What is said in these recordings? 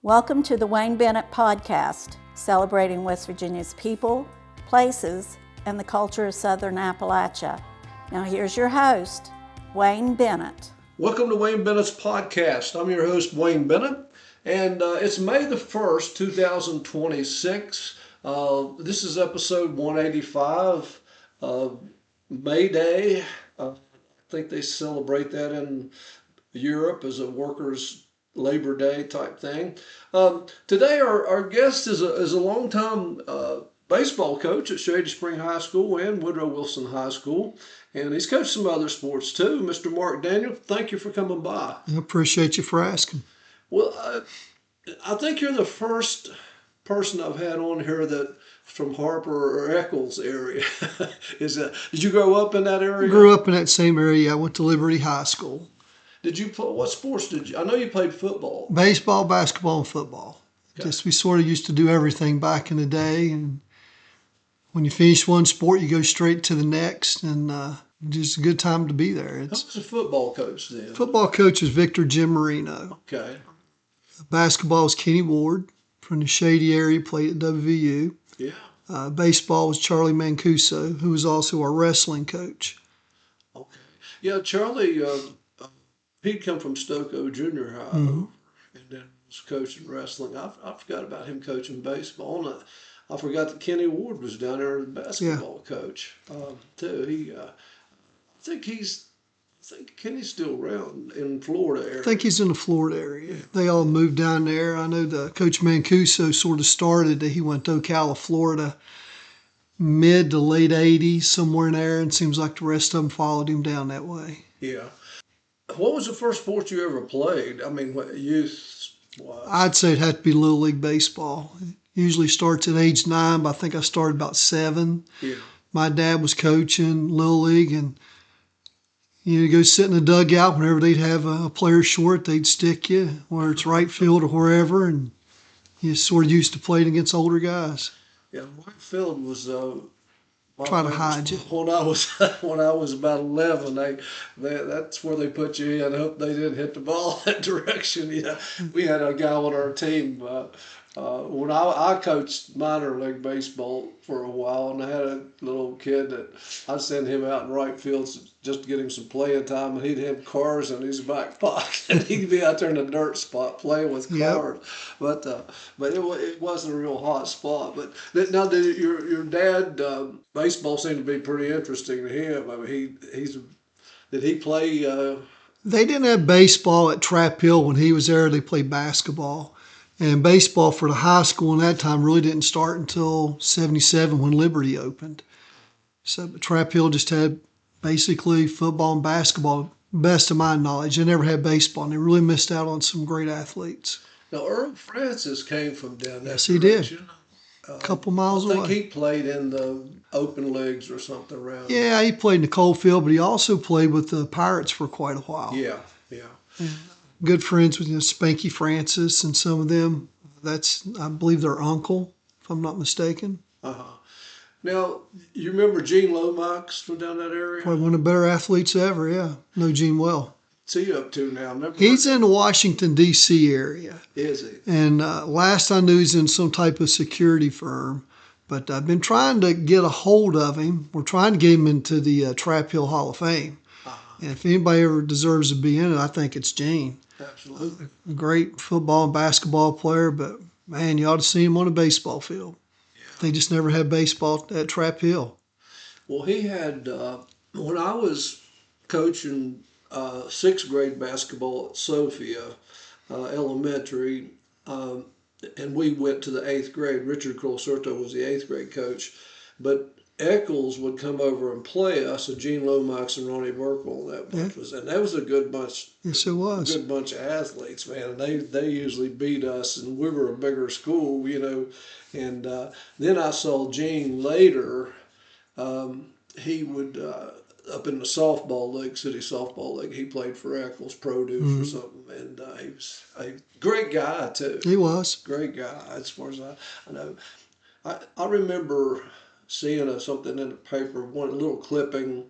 Welcome to the Wayne Bennett Podcast, celebrating West Virginia's people, places, and the culture of Southern Appalachia. Now here's your host, Wayne Bennett. Welcome to Wayne Bennett's podcast. I'm your host, Wayne Bennett, and it's May the 1st, 2026. This is episode 185, May Day. I think they celebrate that in Europe as a workers' Labor Day type thing. Today our guest is a longtime baseball coach at Shady Spring High School and Woodrow Wilson High School. And he's coached some other sports too. Mr. Mark Daniel, thank you for coming by. I appreciate you for asking. Well, I think you're the first person I've had on here that from Harper or Eccles area. Did you grow up in that area? Grew up in that same area. I went to Liberty High School. Did you play, what sports did you? I know you played football. Baseball, basketball, and football. Okay. Just we sort of used to do everything back in the day, and when you finish one sport, you go straight to the next, and just a good time to be there. Who was the football coach then? Football coach was Victor Jim Marino. Okay. Basketball was Kenny Ward from the Shady area, played at WVU. Yeah. Baseball was Charlie Mancuso, who was also our wrestling coach. Okay. Yeah, Charlie, he'd come from Stokoe Junior High, and then was coaching wrestling. I forgot about him coaching baseball. And I forgot that Kenny Ward was down there as a basketball coach too. I think Kenny's still around in Florida area. I think he's in the Florida area. They all moved down there. I know the Coach Mancuso sort of started that he went to Ocala, Florida, mid to late 80s, somewhere in there, and seems like the rest of them followed him down that way. Yeah. What was the first sport you ever played? I mean, what youth-wise? I'd say it had to be Little League Baseball. It usually starts at age 9, but I think I started about 7. Yeah. My dad was coaching Little League, and you go sit in the dugout whenever they'd have a player short, they'd stick you, whether it's right field or wherever, and you sort of used to playing against older guys. Yeah, right field was Try to hide you. When I was about 11, that's where they put you in. I hope they didn't hit the ball that direction. Yeah, we had a guy on our team. When I coached minor league baseball for a while, and I had a little kid that I'd send him out in right field just to get him some playing time, and he'd have cars in his back pocket, and he'd be out there in the dirt spot playing with cars. But it wasn't a real hot spot. But now, did your dad baseball seemed to be pretty interesting to him? I mean, did he play? They didn't have baseball at Trap Hill when he was there. They played basketball. And baseball for the high school in that time really didn't start until 77 when Liberty opened. So Trap Hill just had basically football and basketball, best of my knowledge. They never had baseball, and they really missed out on some great athletes. Now, Earl Francis came from down there. Yes, he did. A couple miles away. I think he played in the open leagues or something around. Yeah, he played in the Coalfield, but he also played with the Pirates for quite a while. Yeah. Good friends with Spanky Francis and some of them. That's, I believe, their uncle, if I'm not mistaken. Now, you remember Gene Lomax from down that area? Probably one of the better athletes ever, yeah. Know Gene well. What's he up to now? He's in the Washington, D.C. area. Is he? And last I knew, he's in some type of security firm. But I've been trying to get a hold of him. We're trying to get him into the Trap Hill Hall of Fame. And if anybody ever deserves to be in it, I think it's Gene. Absolutely. A great football and basketball player, but, man, you ought to see him on a baseball field. Yeah. They just never had baseball at Trap Hill. Well, he had, when I was coaching 6th grade basketball at Sophia Elementary, and we went to the 8th grade. Richard Colcerto was the 8th grade coach. But Eccles would come over and play us, and Gene Lomax and Ronnie Merkel. And that was a good bunch. Yes, it was. A good bunch of athletes, man. And they usually beat us, and we were a bigger school, And then I saw Gene later. He would up in the softball league, city softball league. He played for Eccles Produce or something, and he was a great guy too. He was great guy as far as I know. I remember seeing something in the paper, one little clipping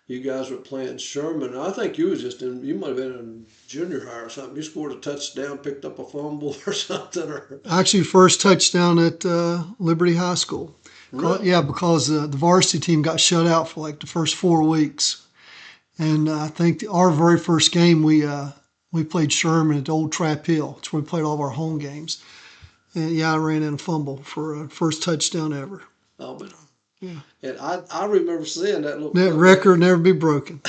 you guys were playing Sherman. I think you was you might have been in junior high or something. You scored a touchdown, picked up a fumble or something. Or Actually, first touchdown at Liberty High School. really? Yeah, because the varsity team got shut out for like the first 4 weeks. And I think our very first game, we played Sherman at Old Trap Hill. It's where we played all of our home games. And yeah, I ran in a fumble for a first touchdown ever. Oh, but Yeah. and I remember seeing that little. That record never be broken.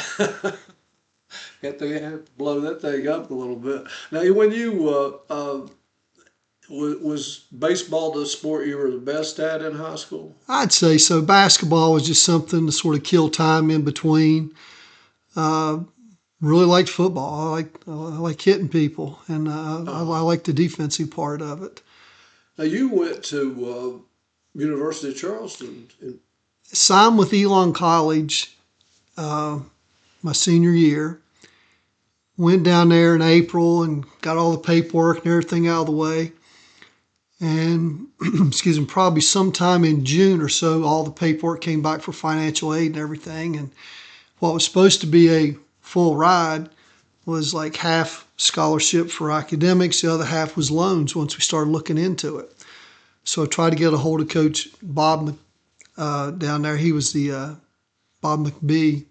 Had to blow that thing up a little bit. Now, when you was baseball the sport you were the best at in high school? I'd say so. Basketball was just something to sort of kill time in between. Uh, really liked football. I like hitting people, and I like the defensive part of it. Now, you went to University of Charleston. Signed with Elon College my senior year. Went down there in April and got all the paperwork and everything out of the way. And, excuse me, probably sometime in June or so, all the paperwork came back for financial aid and everything. And what was supposed to be a full ride was like half scholarship for academics, the other half was loans once we started looking into it. So I tried to get a hold of Coach Bob down there. He was Bob McBee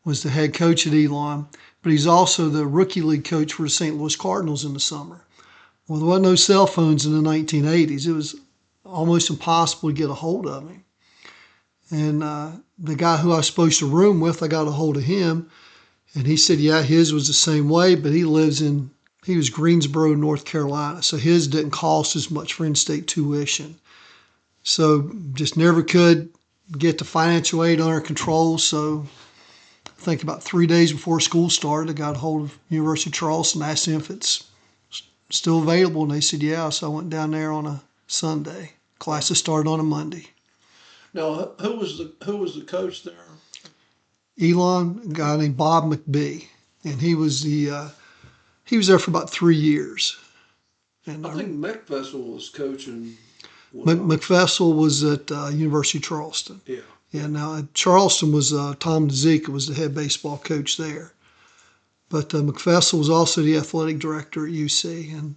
was the head coach at Elon, but he's also the rookie league coach for the St. Louis Cardinals in the summer. Well, there wasn't no cell phones in the 1980s. It was almost impossible to get a hold of him. And the guy who I was supposed to room with, I got a hold of him, and he said, yeah, his was the same way, but he was Greensboro, North Carolina, so his didn't cost as much for in-state tuition. So just never could get the financial aid under control. So I think about 3 days before school started, I got a hold of University of Charleston, asked them if it's still available, and they said yeah. So I went down there on a Sunday. Classes started on a Monday. Now, who was the coach there? Elon, a guy named Bob McBee, and he was there for about 3 years. And I think McFessel was coaching. McFessel was at University of Charleston. Yeah. Yeah. Now at Charleston was Tom DeZeka was the head baseball coach there, but McFessel was also the athletic director at UC, and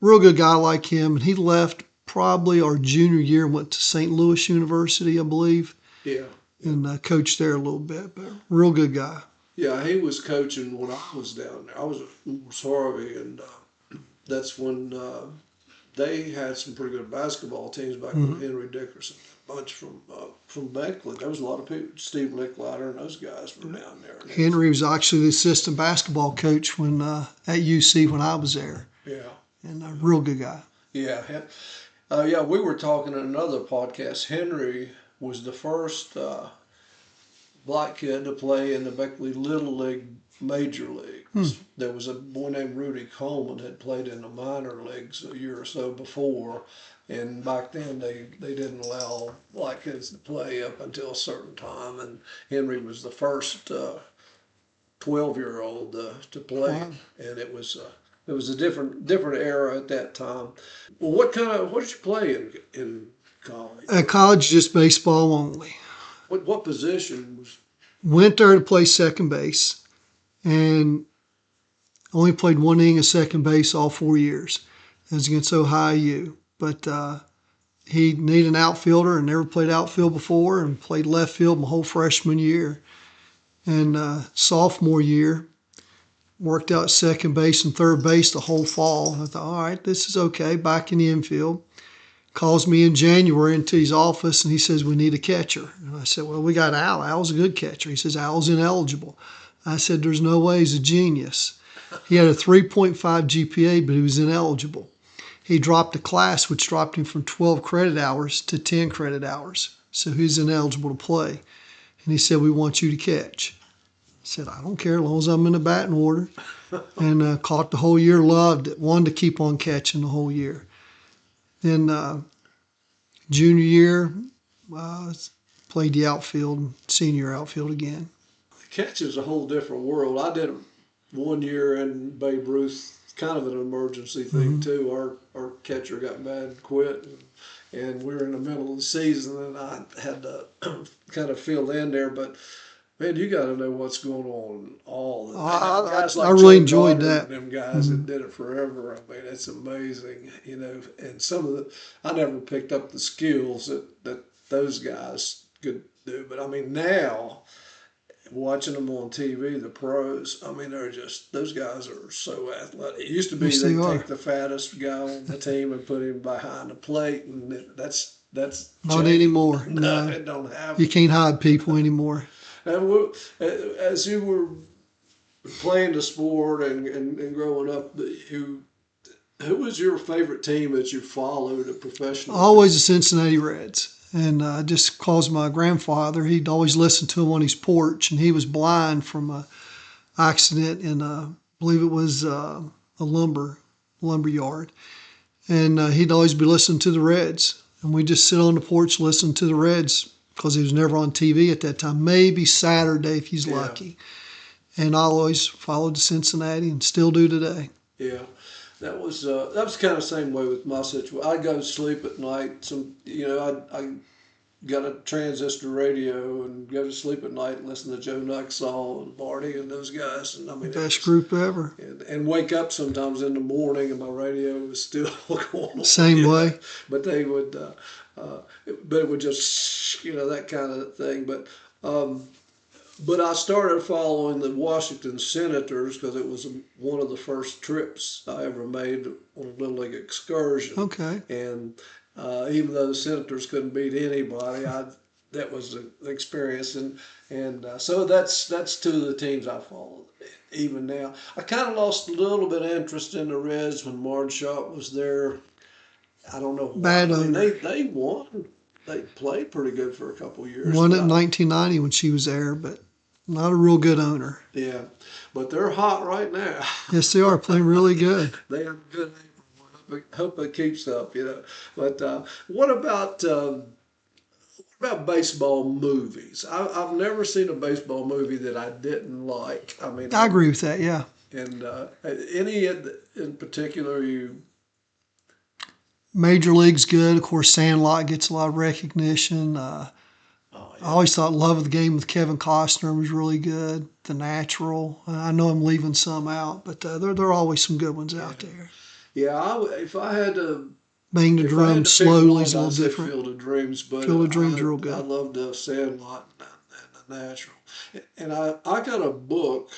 real good guy like him. And he left probably our junior year and went to St. Louis University, I believe. Yeah. And coached there a little bit, but real good guy. Yeah, he was coaching when I was down there. I was at Harvey, and that's when they had some pretty good basketball teams back with Henry Dickerson, a bunch from Beckley. There was a lot of people, Steve Licklider and those guys were down there. Henry was actually the assistant basketball coach when at UC when I was there. Yeah. And a real good guy. Yeah. Yeah, we were talking in another podcast. Henry was the first black kid to play in the Beckley Little League Major Leagues. There was a boy named Rudy Coleman had played in the minor leagues a year or so before, and back then they didn't allow black kids to play up until a certain time, and Henry was the first 12-year-old to play, and it was a different era at that time. Well, what did you play in college? At college, just baseball only. What position was? Went there to play second base, and only played one inning of second base all 4 years. It was against Ohio U. But he needed an outfielder and never played outfield before, and played left field my whole freshman year. And sophomore year, worked out second base and third base the whole fall. I thought, all right, this is okay, back in the infield. Calls me in January into his office, and he says, we need a catcher. And I said, well, we got Al. Al's a good catcher. He says, Al's ineligible. I said, there's no way, he's a genius. He had a 3.5 GPA, but he was ineligible. He dropped a class, which dropped him from 12 credit hours to 10 credit hours. So he's ineligible to play. And he said, we want you to catch. I said, I don't care as long as I'm in the batting order. And caught the whole year, loved it, wanted to keep on catching the whole year. Then junior year, played the outfield, senior outfield again. Catch is a whole different world. I did it 1 year in Babe Ruth, kind of an emergency thing too. Our catcher got mad and quit, and we were in the middle of the season, and I had to kind of fill in there. But Man, you got to know what's going on all the I, guys I like really Joe enjoyed Goddard and that. them guys that did it forever. I mean, it's amazing, you know. And some of the I never picked up the skills that those guys could do, but I mean now watching them on TV, the pros, I mean they're just those guys are so athletic. It used to be Yes, they they are. take the fattest guy on the team and put him behind the plate, and that's Not changed. anymore. No, No, it don't you happen. can't hide people anymore. And as you were playing the sport and growing up, who was your favorite team that you followed, a professional team? Always the Cincinnati Reds. And just because my grandfather, he'd always listen to him on his porch, and he was blind from a accident in, I believe it was a lumber yard. And he'd always be listening to the Reds. And we just sit on the porch listening to the Reds because he was never on TV at that time. Maybe Saturday if he's Yeah, lucky. And I always followed Cincinnati and still do today. yeah. That was kind of the same way with my situation. I'd go to sleep at night. I got a transistor radio and go to sleep at night and listen to Joe Nuxall and Marty and those guys. And I mean, it Best was group ever. and wake up sometimes in the morning and my radio was still going on. Same way. But they would, but it would just that kind of thing. But I started following the Washington Senators because it was one of the first trips I ever made on a Little League excursion. Okay. And even though the Senators couldn't beat anybody, that was an experience. And so that's two of the teams I followed. Even now, I kind of lost a little bit of interest in the Reds when Marge Sharp was there. I don't know why. Bad I mean, owner. they won. They played pretty good for a couple of years. Won it But in 1990 when she was there, but not a real good owner. yeah, but they're hot right now. Yes, they are playing really good. They have a good name. Hope it keeps up, you know. But what about baseball movies? I've never seen a baseball movie that I didn't like. I mean, I agree with that, yeah. and any in particular you? Major League's good. Of course, Sandlot gets a lot of recognition. Oh I yeah, always thought Love of the Game with Kevin Costner was really good. The Natural. I know I'm leaving some out, but there are always some good ones out there. yeah. If I had to. Bang the If I had Drum to pick slowly one, is a I'd little say different. Field of Dreams, but Field of Dreams real I good. loved Sandlot and The Natural. And I got a book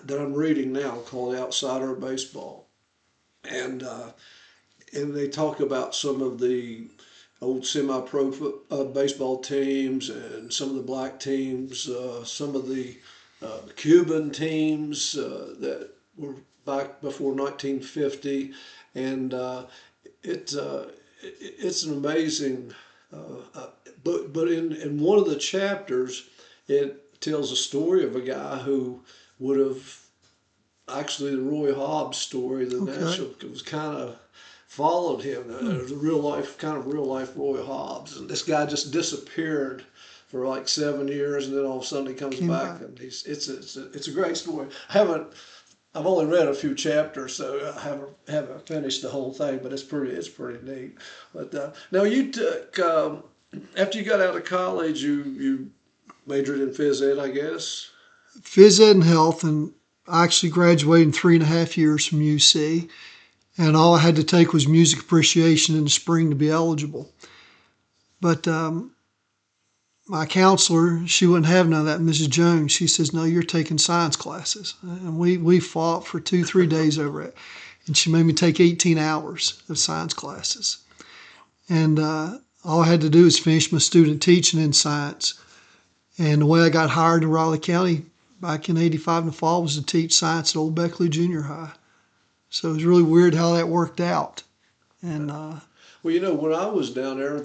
that I'm reading now called The Outsider of Baseball. And they talk about some of the old semi-pro baseball teams and some of the black teams, some of the Cuban teams that were back before 1950, and it's an amazing. But in one of the chapters, it tells a story of a guy who would have actually the Roy Hobbs story. The Okay. National was kind of followed him. It was a real life Roy Hobbs, and this guy just disappeared for like 7 years, and then all of a sudden he comes Came back, back. and it's a great story. I've only read a few chapters, so I haven't finished the whole thing, but it's pretty neat. But now you took after you got out of college, you majored in phys ed, I guess. Phys ed and health, and I actually graduated in 3.5 years from UC. And all I had to take was music appreciation in the spring to be eligible. But my counselor, she wouldn't have none of that, Mrs. Jones. She says, "No, you're taking science classes." And we fought for 3 days over it. And she made me take 18 hours of science classes. And all I had to do was finish my student teaching in science. And the way I got hired in Raleigh County back in '85 in the fall was to teach science at Old Beckley Junior High. So it was really weird how that worked out. And Well, when I was down there,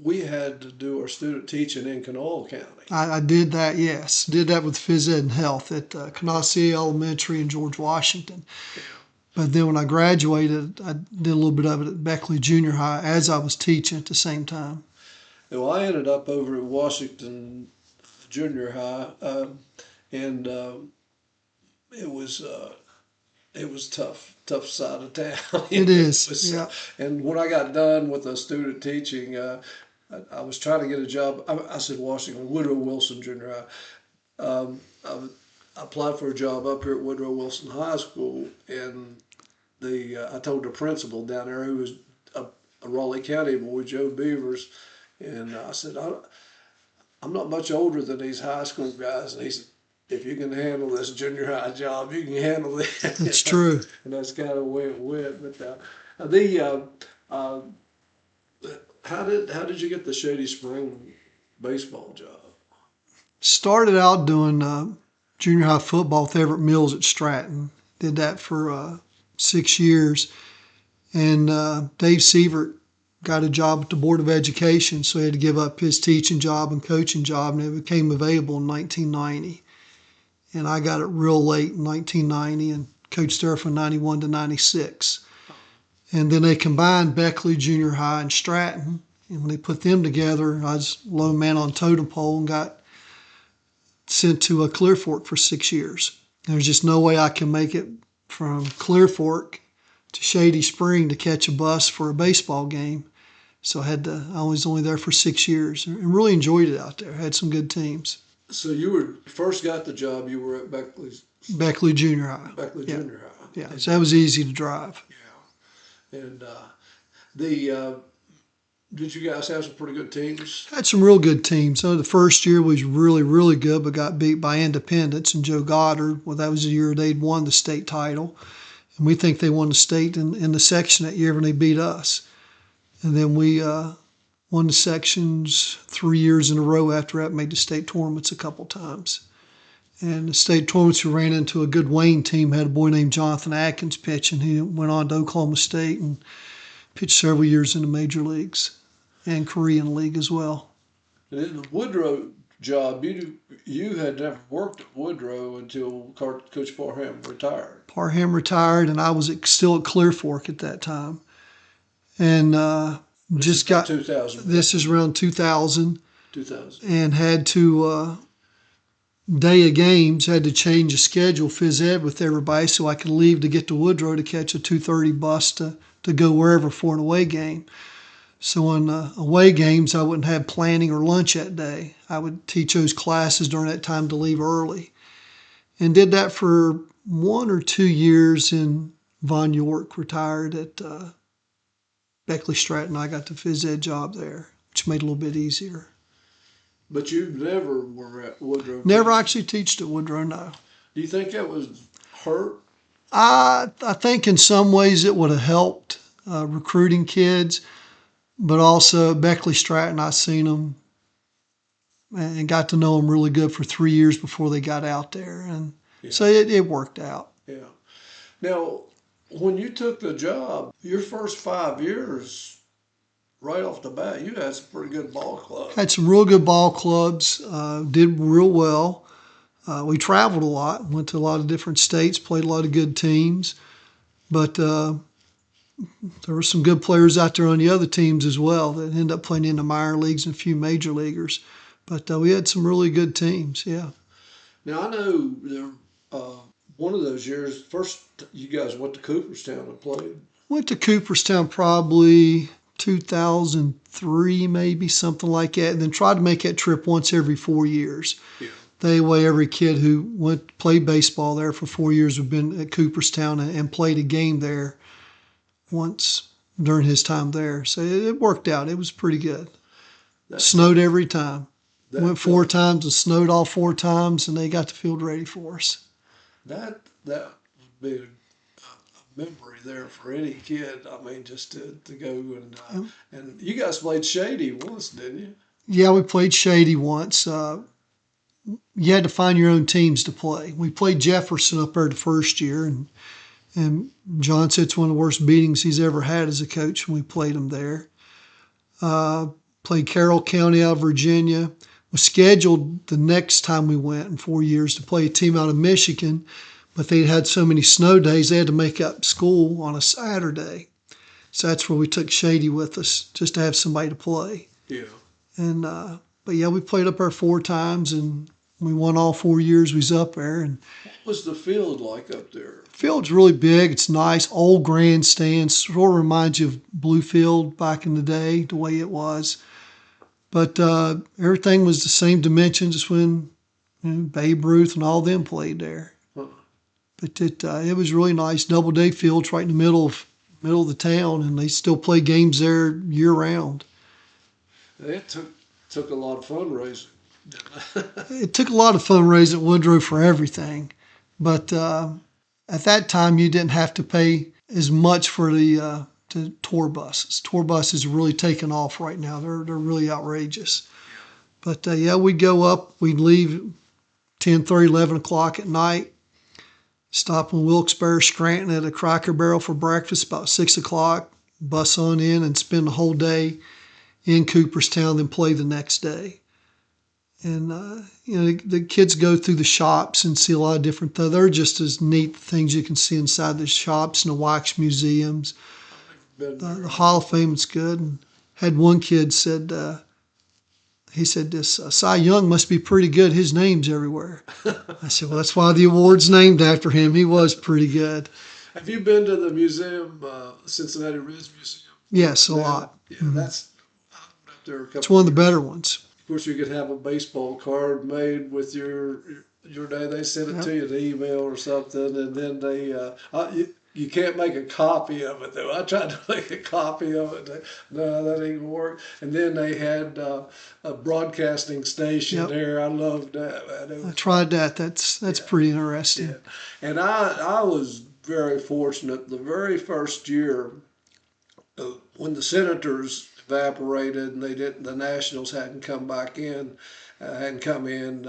we had to do our student teaching in Kanawha County. I did that, yes. Did that with phys ed and health at Canassia Elementary in George Washington. But then when I graduated, I did a little bit of it at Beckley Junior High as I was teaching at the same time. Well, I ended up over at Washington Junior High, and it was tough side of town. It is, It was, yeah. and when I got done with the student teaching, I was trying to get a job. I said Washington, Woodrow Wilson Junior High. I applied for a job up here at Woodrow Wilson High School, and I told the principal down there, who was a Raleigh County boy, Joe Beavers, and I said, I'm not much older than these high school guys. And he said, if you can handle this junior high job, you can handle this. That's true. And that's kind of the way it went. But how did you get the Shady Spring baseball job? Started out doing junior high football with Everett Mills at Stratton. Did that for 6 years. And Dave Sievert got a job at the Board of Education, so he had to give up his teaching job and coaching job, and it became available in 1990. And I got it real late in 1990 and coached there from 91 to 96. And then they combined Beckley Junior High and Stratton. And when they put them together, I was low man on totem pole and got sent to Clear Fork for 6 years. There's just no way I can make it from Clear Fork to Shady Spring to catch a bus for a baseball game. So I was only there for 6 years and really enjoyed it out there. Had some good teams. So you first got the job, you were at Beckley Junior High. Beckley Junior High. Yeah, so that was easy to drive. Yeah. And did you guys have some pretty good teams? Had some real good teams. So the first year was really, really good, but got beat by Independence and Joe Goddard. Well, that was the year they'd won the state title. And we think they won the state in the section that year when they beat us. And then we won the sections 3 years in a row after that, made the state tournaments a couple times. And the state tournaments, we ran into a good Wayne team, had a boy named Jonathan Atkins pitching. He went on to Oklahoma State and pitched several years in the major leagues and Korean League as well. And in the Woodrow job, you had never worked at Woodrow until Coach Parham retired. Parham retired, and I was still at Clear Fork at that time. And This is around 2000. 2000. And had to day of games, had to change the schedule phys ed with everybody so I could leave to get to Woodrow to catch a 2:30 bus to go wherever for an away game. So on away games, I wouldn't have planning or lunch that day. I would teach those classes during that time to leave early. And did that for 1 or 2 years, and Von York retired at Beckley Stratton. I got the phys ed job there, which made it a little bit easier. But you never were at Woodrow? Never actually taught at Woodrow, no. Do you think that was hurt? I think in some ways it would have helped recruiting kids, but also at Beckley Stratton, I seen them and got to know them really good for 3 years before they got out there. And so it worked out. Yeah. Now, when you took the job, your first 5 years, right off the bat, you had some pretty good ball clubs. Had some real good ball clubs, did real well. We traveled a lot, went to a lot of different states, played a lot of good teams. But there were some good players out there on the other teams as well that ended up playing in the minor leagues and a few major leaguers. But we had some really good teams, yeah. Now, I know one of those years, first you guys went to Cooperstown and played. Went to Cooperstown probably 2003, maybe, something like that, and then tried to make that trip once every 4 years. Yeah. That way, every kid who played baseball there for 4 years had been at Cooperstown and played a game there once during his time there. So it worked out. It was pretty good. Snowed every time. Went 4 times and snowed all 4 times, and they got the field ready for us. That would be a memory there for any kid. I mean, just to go and you guys played Shady once, didn't you? Yeah, we played Shady once. You had to find your own teams to play. We played Jefferson up there the first year, and John said it's one of the worst beatings he's ever had as a coach when we played him there. Played Carroll County out of Virginia. Was scheduled the next time we went in 4 years to play a team out of Michigan, but they had so many snow days they had to make up school on a Saturday. So that's where we took Shady with us, just to have somebody to play. Yeah. And but yeah, we played up there 4 times, and we won all 4 years we was up there. And what was the field like up there? The field's really big. It's nice, old grandstands. Sort of reminds you of Bluefield back in the day, the way it was. But everything was the same dimensions as when Babe Ruth and all them played there. But it was really nice. Doubleday Field's right in the middle of the town, and they still play games there year round. It took a lot of fundraising. It took a lot of fundraising at Woodrow for everything, but at that time you didn't have to pay as much for the tour buses. Tour buses are really taken off right now. They're really outrageous. But we'd go up. We'd leave 10:30, 11 o'clock at night. Stop in Wilkes-Barre, Scranton at a Cracker Barrel for breakfast about 6 o'clock. Bus on in and spend the whole day in Cooperstown, then play the next day. And, the kids go through the shops and see a lot of different things. They're just as neat things you can see inside the shops and the wax museums. The Hall of Fame is good. And had one kid said, he said, this Cy Young must be pretty good. His name's everywhere. I said, well, that's why the award's named after him. He was pretty good. Have you been to the museum, Cincinnati Reds Museum? Yes, a lot. Yeah, that's up there. It's one of the better ones. Of course, you could have a baseball card made with your name. They send it to you, an email or something, and then they you can't make a copy of it though. I tried to make a copy of it. No, that didn't work. And then they had a broadcasting station there. I loved that. I tried that. That's pretty interesting. Yeah. And I was very fortunate. The very first year when the Senators evaporated and the Nationals hadn't come back in, I became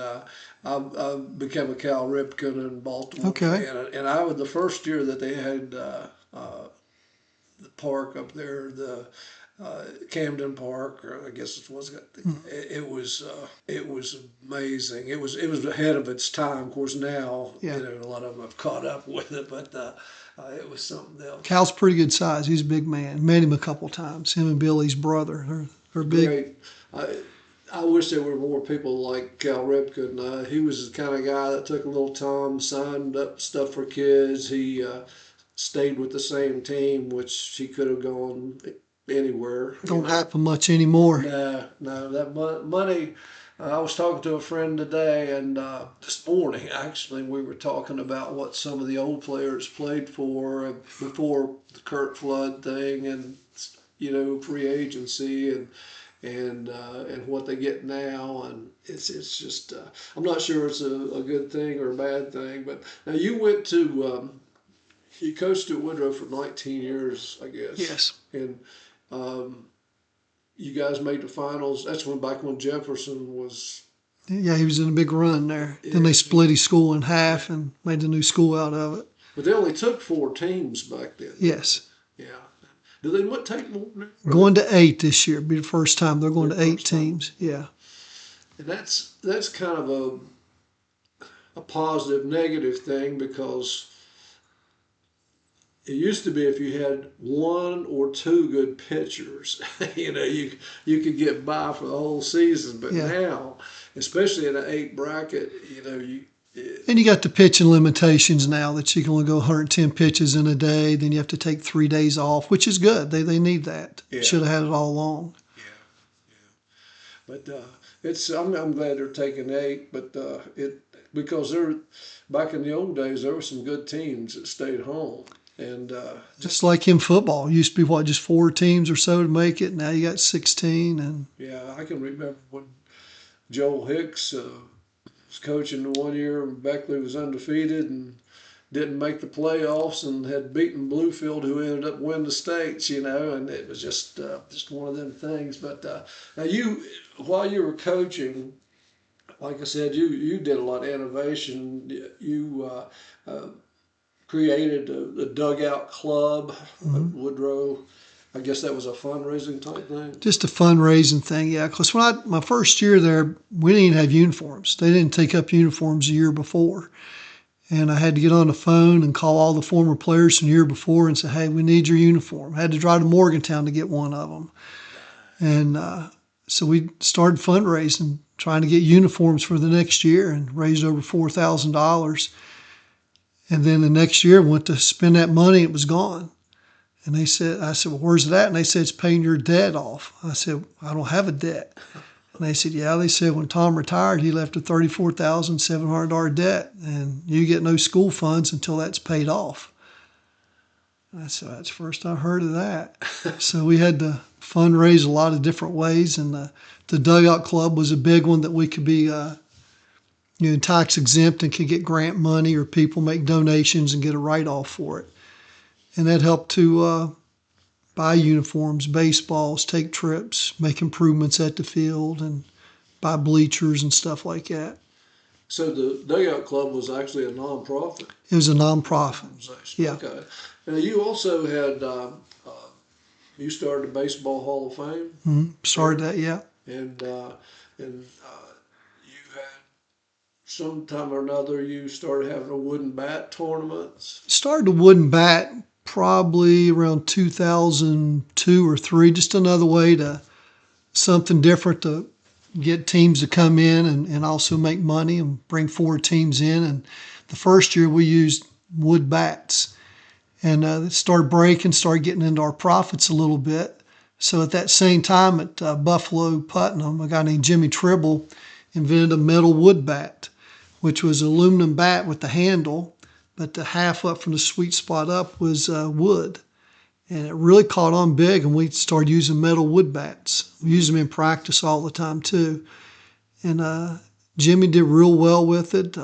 a Cal Ripken in Baltimore. Okay. And I was the first year that they had the park up there, the Camden Park, or I guess it was. It was amazing. It was ahead of its time. Of course, now a lot of them have caught up with it, but it was something else. Cal's pretty good size. He's a big man. Met him a couple times. Him and Billy's brother. They're big. Great. I wish there were more people like Cal Ripken. He was the kind of guy that took a little time, signed up stuff for kids. He stayed with the same team, which he could have gone anywhere. Don't happen much anymore. No, that money. I was talking to a friend today, and this morning, actually, we were talking about what some of the old players played for before the Kurt Flood thing, and free agency, and what they get now, and it's just I'm not sure it's a good thing or a bad thing. But now you went to you coached at Woodrow for 19 years, I guess. Yes. And you guys made the finals. That's back when Jefferson was. Yeah, he was in a big run there. Yeah. Then they split his school in half and made a new school out of it. But they only took 4 teams back then. Yes. Yeah. Do they take more? Going to 8 this year. It'll be the first time they're going to 8 teams. Yeah. And that's kind of a positive, negative thing, because it used to be if you had 1 or 2 good pitchers, you could get by for the whole season. But now, especially in an 8 bracket, and you got the pitching limitations now that you can only go 110 pitches in a day. Then you have to take 3 days off, which is good. They need that. Yeah. Should have had it all along. Yeah. But I'm glad they're taking 8. But because back in the old days there were some good teams that stayed home. And just like in football, it used to be just 4 teams or so to make it. Now you got 16. And yeah, I can remember when Joel Hicks was coaching the one year when Beckley was undefeated and didn't make the playoffs and had beaten Bluefield, who ended up winning the states. And it was just one of them things. But now while you were coaching, like I said, you did a lot of innovation. You created a dugout club at Woodrow. I guess that was a fundraising type thing. Just a fundraising thing, yeah. Because my first year there, we didn't even have uniforms. They didn't take up uniforms the year before. And I had to get on the phone and call all the former players from the year before and say, hey, we need your uniform. I had to drive to Morgantown to get one of them. And so we started fundraising, trying to get uniforms for the next year, and raised over $4,000. And then the next year, went to spend that money, it was gone. And I said, well, where's it at? And they said, it's paying your debt off. I said, I don't have a debt. And they said, yeah. They said, when Tom retired, he left a $34,700 debt, and you get no school funds until that's paid off. And I said, that's the first I heard of that. So we had to fundraise a lot of different ways, and the Dugout Club was a big one that we could be tax exempt and could get grant money, or people make donations and get a write-off for it. And that helped to buy uniforms, baseballs, take trips, make improvements at the field, and buy bleachers and stuff like that. So the Dugout Club was actually a nonprofit It was a nonprofit. organization. Yeah. Okay. Now you also had you started the Baseball Hall of Fame. Mm-hmm. Started that, yeah. And you had sometime or another you started having a wooden bat tournaments. Started a wooden bat probably around 2002 or 3, just another way to something different to get teams to come in and also make money and bring 4 teams in. And the first year we used wood bats, and it started breaking, started getting into our profits a little bit. So at that same time at Buffalo Putnam, a guy named Jimmy Tribble invented a metal wood bat, which was an aluminum bat with the handle, but the half up from the sweet spot up was wood. And it really caught on big, and we started using metal wood bats. We use them in practice all the time too. And Jimmy did real well with it,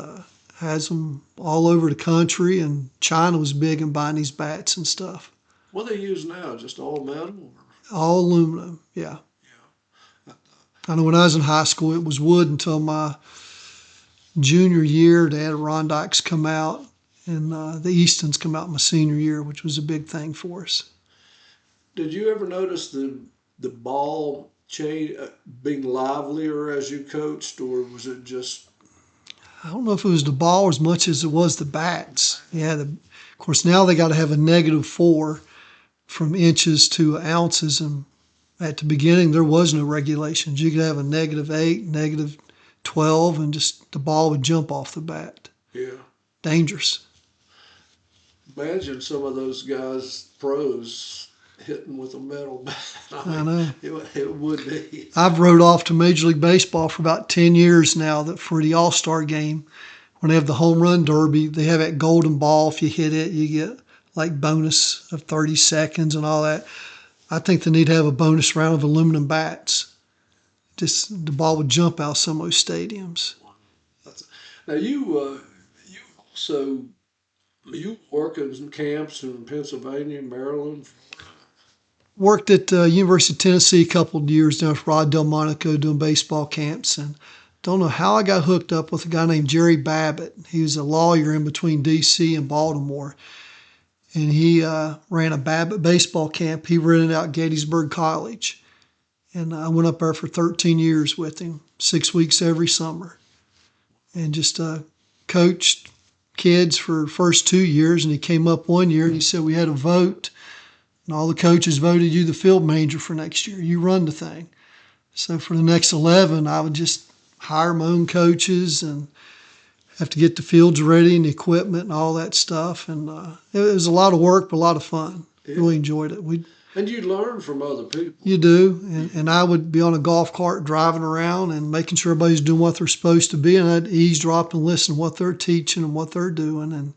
has them all over the country, and China was big in buying these bats and stuff. What do they use now? Just all metal? All aluminum, yeah. I know when I was in high school, it was wood until my junior year. The Adirondacks come out, and the Eastons come out my senior year, which was a big thing for us. Did you ever notice the ball change being livelier as you coached, or was it just? I don't know if it was the ball as much as it was the bats. Yeah, of course now they got to have a -4 from inches to ounces, and at the beginning there was no regulations. You could have a -8, -12, and just the ball would jump off the bat. Yeah. Dangerous. Imagine some of those guys, pros, hitting with a metal bat. I know. It would be. I've rode off to Major League Baseball for about 10 years now, that for the All-Star game, when they have the home run derby, they have that golden ball. If you hit it, you get like bonus of 30 seconds and all that. I think they need to have a bonus round of aluminum bats. Just the ball would jump out some of those stadiums. Now you also you work in camps in Pennsylvania, Maryland. Worked at University of Tennessee a couple of years down at Rod Delmonico doing baseball camps, and don't know how I got hooked up with a guy named Jerry Babbitt. He was a lawyer in between D.C. and Baltimore, and he ran a Babbitt baseball camp. He rented out Gettysburg College, and I went up there for 13 years with him, 6 weeks every summer, and just coached kids for the first 2 years. And he came up one year and he said, we had a vote, and all the coaches voted you the field manager for next year. You run the thing. So for the next 11, I would just hire my own coaches and have to get the fields ready and the equipment and all that stuff. And it was a lot of work, but a lot of fun. Yeah. Really enjoyed it. And you learn from other people. You do. And I would be on a golf cart driving around and making sure everybody's doing what they're supposed to be. And I'd eavesdrop and listen to what they're teaching and what they're doing. And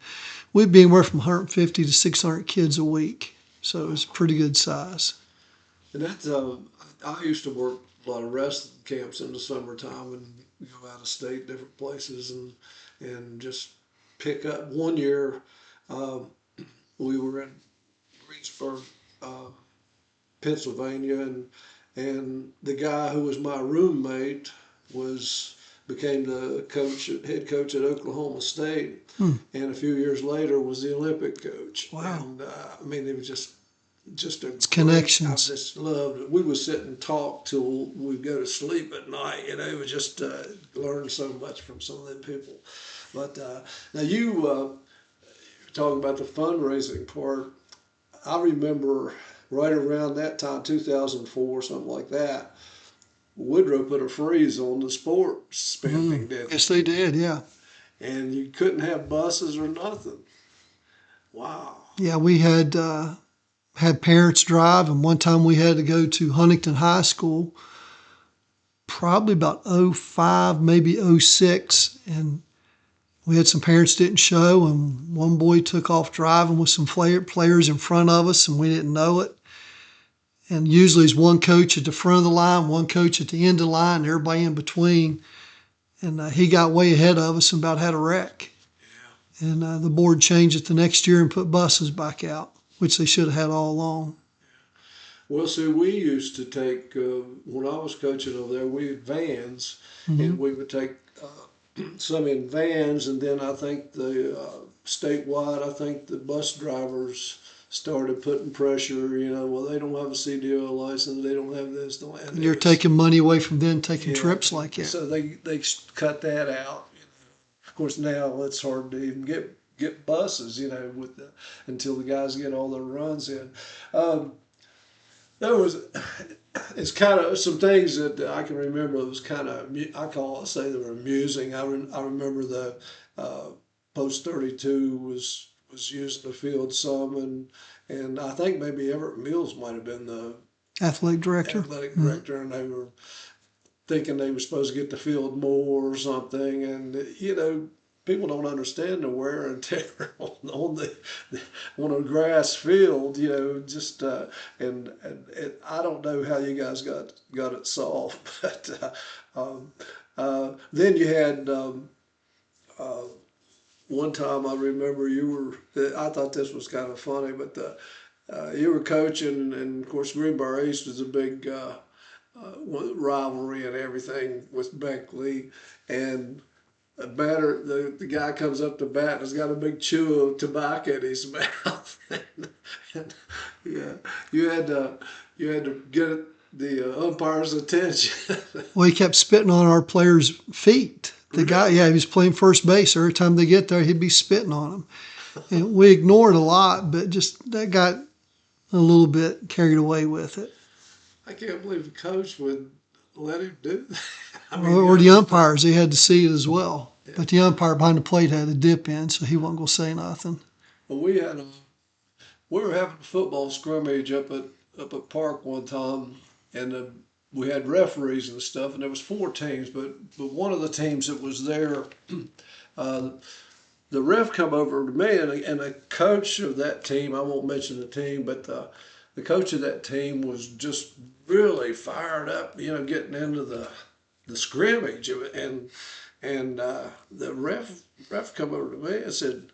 we'd be anywhere from 150 to 600 kids a week. So it was pretty good size. And that's I used to work a lot of wrestling camps in the summertime and go out of state, different places, and just pick up. One year, we were in Greensburg, Pennsylvania, and the guy who was my roommate became the head coach at Oklahoma State, and a few years later was the Olympic coach. Wow! And I mean, it was just it's connections. I just loved it. We would sit and talk till we'd go to sleep at night. It was just learn so much from some of them people. But now you were talking about the fundraising part. I remember right around that time, 2004, something like that, Woodrow put a freeze on the sports spending, didn't Yes, they did, yeah. And you couldn't have buses or nothing. Wow. Yeah, we had had parents drive, and one time we had to go to Huntington High School, probably about '05, maybe '06, and we had some parents didn't show, and one boy took off driving with some players in front of us, and we didn't know it. And usually there's one coach at the front of the line, one coach at the end of the line, and everybody in between. And he got way ahead of us and about had a wreck. Yeah. And the board changed it the next year and put buses back out, which they should have had all along. Well, see, we used to take, when I was coaching over there, we had vans, and we would take some in vans, and then I think statewide, I think the bus drivers started putting pressure, well, they don't have a CDL license, they don't have this, don't have that. You're taking money away from them taking trips like that. So they cut that out. Of course, now it's hard to even get buses, until the guys get all their runs in. It's kind of some things that I can remember. It was kind of, say they were amusing. I remember the Post 32 was using the field some, and I think maybe Everett Mills might have been the athletic director, and they were thinking they were supposed to get the field more or something, and people don't understand the wear and tear on a grass field, just and I don't know how you guys got it solved, but then you had one time I remember I thought this was kind of funny, but you were coaching, and of course Greenbrier East was a big rivalry and everything with Beckley, and the guy comes up to bat and has got a big chew of tobacco in his mouth. and you had to get the umpire's attention. Well, he kept spitting on our players' feet. The guy, he was playing first base. Every time they get there, he'd be spitting on them. And we ignored a lot, but just that got a little bit carried away with it. I can't believe the coach would let him do that. Or the umpires, they had to see it as well. Yeah. But the umpire behind the plate had a dip in, so he wasn't going to say nothing. Well, we were having a football scrimmage up at Park one time, and we had referees and stuff, and there was 4 teams, but one of the teams that was there, the ref come over to me, and the coach of that team, I won't mention the team, but the coach of that team was just really fired up, getting into the scrimmage, and the ref come over to me and said,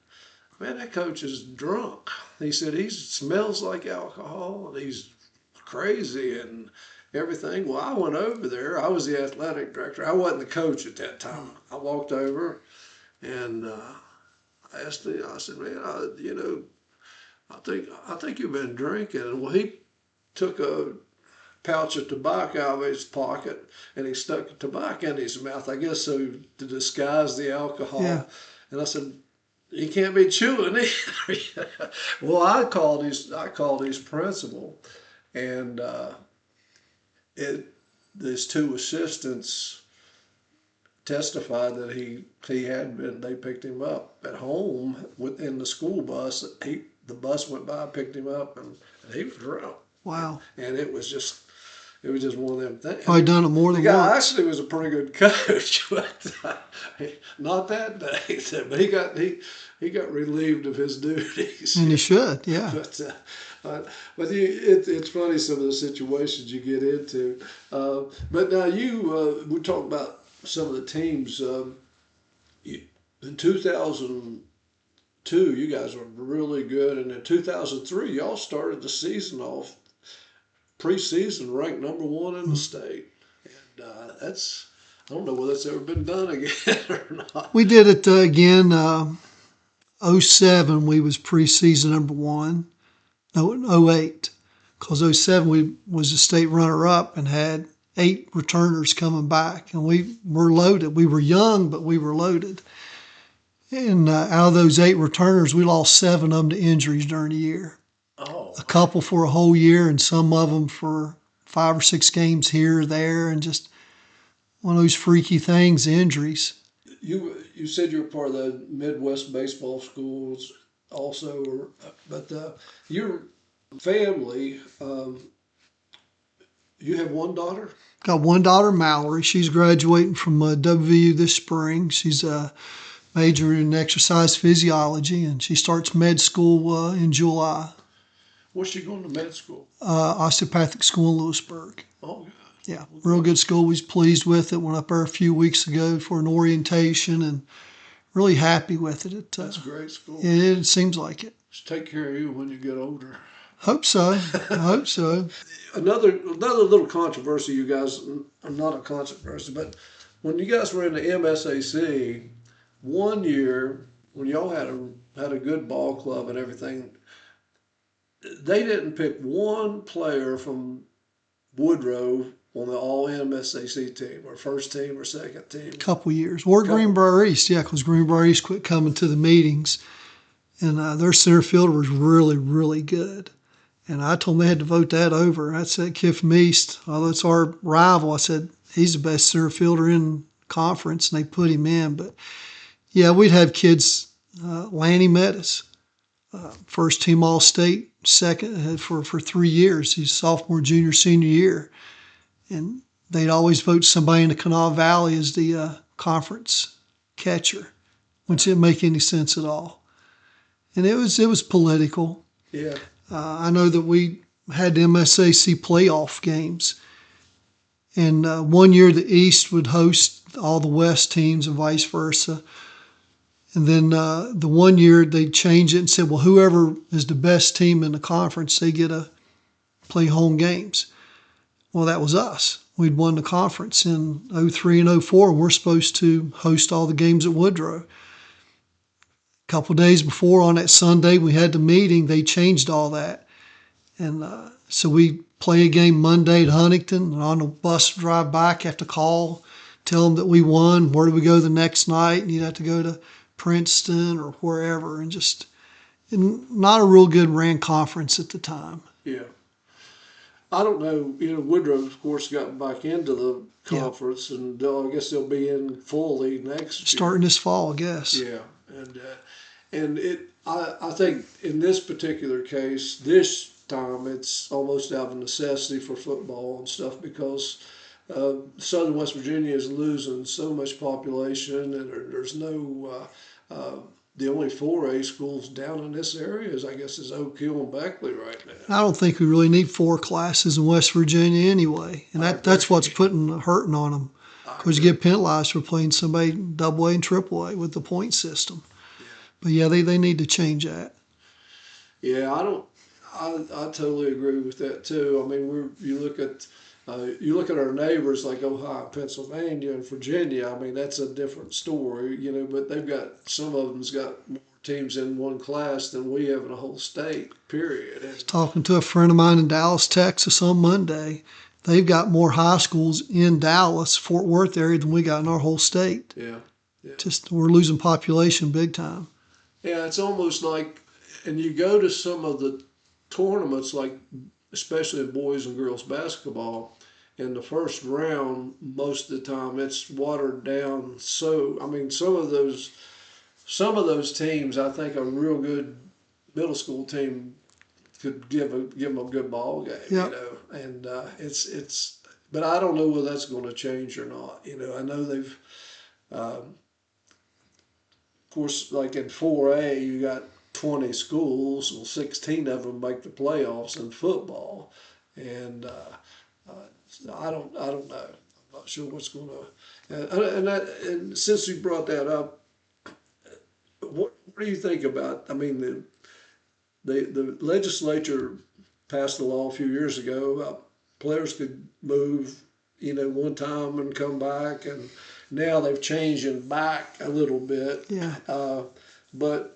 "Man, that coach is drunk." He said, "He smells like alcohol, and he's crazy and everything." Well, I went over there. I was the athletic director. I wasn't the coach at that time. I walked over, and I asked him. I said, "Man, I think you've been drinking." And well, he took a pouch of tobacco out of his pocket, and he stuck the tobacco in his mouth, I guess so to disguise the alcohol. Yeah. And I said, "He can't be chewing either." Well, I called his principal, and his 2 assistants testified that he had been. They picked him up at home in the school bus. The bus went by, picked him up, and he was drunk. Wow! And it was just one of them things. Probably done it more than once. The guy actually was a pretty good coach, but not that day. But he got relieved of his duties. And he should, yeah. But it's funny some of the situations you get into. But now we talk about some of the teams. In 2002, you guys were really good, and in 2003, y'all started the season off preseason ranked number 1 in the state, and I don't know whether it's ever been done again or not. We did it again. 07 we was preseason number 1. No, 08, because 07 we was a state runner-up and had 8 returners coming back, and we were loaded. We were young, but we were loaded. And out of those 8 returners, we lost 7 of them to injuries during the year. Oh. A couple for a whole year, and some of them for 5 or 6 games here or there, and just one of those freaky things, injuries. You said you were part of the Midwest baseball schools also, but family, you have one daughter? Got one daughter, Mallory. She's graduating from WVU this spring. She's majoring in exercise physiology, and she starts med school in July. Where's she going to med school? Osteopathic school in Lewisburg. Oh, Yeah, real good school. We was pleased with it. Went up there a few weeks ago for an orientation, and really happy with it. that's a great school. It seems like it. Just take care of you when you get older. Hope so. I hope so. Another little controversy, you guys, not a controversy, but when you guys were in the MSAC, one year when y'all had a good ball club and everything, they didn't pick one player from Woodrow on the all MSAC team or first team or second team. Couple years. Or Greenbrier East, yeah, because Greenbrier East quit coming to the meetings, and their center fielder was really, really good. And I told them they had to vote that over. I said, kid from East, although it's our rival, I said, he's the best center fielder in conference, and they put him in. But, yeah, we'd have kids. Lanny Metis, first team All-State, second for 3 years. He's sophomore, junior, senior year. And they'd always vote somebody in the Kanawha Valley as the conference catcher, which didn't make any sense at all. And it was political. Yeah. I know that we had the MSAC playoff games, and one year the East would host all the West teams and vice versa. And then the one year they changed it and said, well, whoever is the best team in the conference, they get to play home games. Well, that was us. We'd won the conference in 03 and 04, and we're supposed to host all the games at Woodrow. A couple of days before, on that Sunday, we had the meeting. They changed all that. And so we play a game Monday at Huntington, and on the bus drive back, have to call, tell them that we won. Where do we go the next night? And you'd have to go to Princeton or wherever, and just not a real good ran conference at the time. Yeah. I don't know. Woodrow, of course, got back into the conference, and I guess they'll be in fully next year. Starting this fall, I guess. Yeah, and I think in this particular case, this time it's almost out of necessity for football and stuff because Southern West Virginia is losing so much population, and there's no. The only 4A schools down in this area is Oak Hill and Beckley right now. I don't think we really need 4 classes in West Virginia anyway, and that's what's hurting on them. Because you get penalized for playing somebody AA and AAA with the point system. Yeah. But yeah, they need to change that. Yeah, I totally agree with that too. I mean, you look at our neighbors like Ohio, Pennsylvania, and Virginia. I mean, that's a different story, but they've got, some of them's got more teams in one class than we have in a whole state, period. I was talking to a friend of mine in Dallas, Texas on Monday. They've got more high schools in Dallas, Fort Worth area than we got in our whole state. Yeah. Just, we're losing population big time. Yeah, it's almost like, and you go to some of the tournaments, like especially in boys and girls basketball, in the first round, most of the time it's watered down. So, I mean, some of those teams, I think a real good middle school team could give them a good ball game, Yep. and it's, but I don't know whether that's going to change or not. I know they've, of course, like in 4A, you got 20 schools, well, 16 of them make the playoffs in football, and I don't know. I'm not sure what's going to. And since you brought that up, what do you think about? I mean, the legislature passed a law a few years ago about players could move, one time and come back, and now they've changed it back a little bit. Yeah. But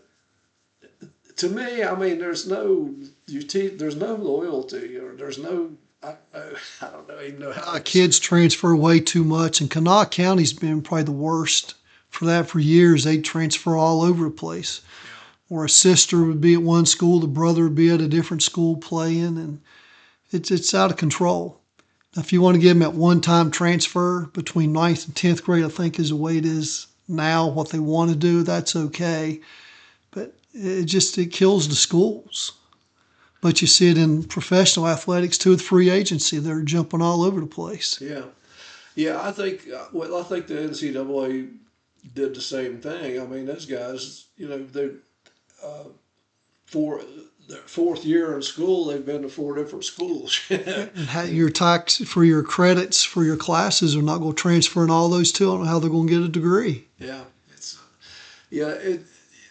to me, I mean, there's no loyalty, or there's no. I don't even know how. Kids transfer way too much, and Kanawha County's been probably the worst for that for years. They transfer all over the place. Yeah. Or a sister would be at one school, the brother would be at a different school playing, and it's out of control. Now, if you want to give them at one-time transfer between 9th and 10th grade, I think is the way it is now, what they want to do, that's okay. But it kills the schools. But you see it in professional athletics too, with free agency. They're jumping all over the place. Yeah, yeah. I think I think the NCAA did the same thing. I mean, those guys, they for their fourth year in school, they've been to four different schools. And your tax for your credits for your classes are not going to transfer in all those too. I don't know how they're going to get a degree. Yeah, it's yeah.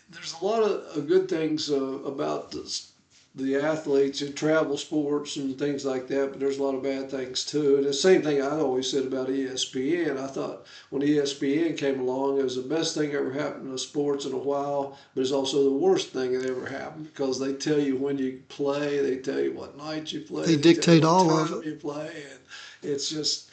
There's a lot of good things about the athletes in travel sports and things like that, but there's a lot of bad things too. And the same thing I always said about ESPN. I thought when ESPN came along, it was the best thing ever happened to sports in a while, but it's also the worst thing that ever happened because they tell you when you play, they tell you what night you play, They tell dictate you what all time of it. you play, and it's just.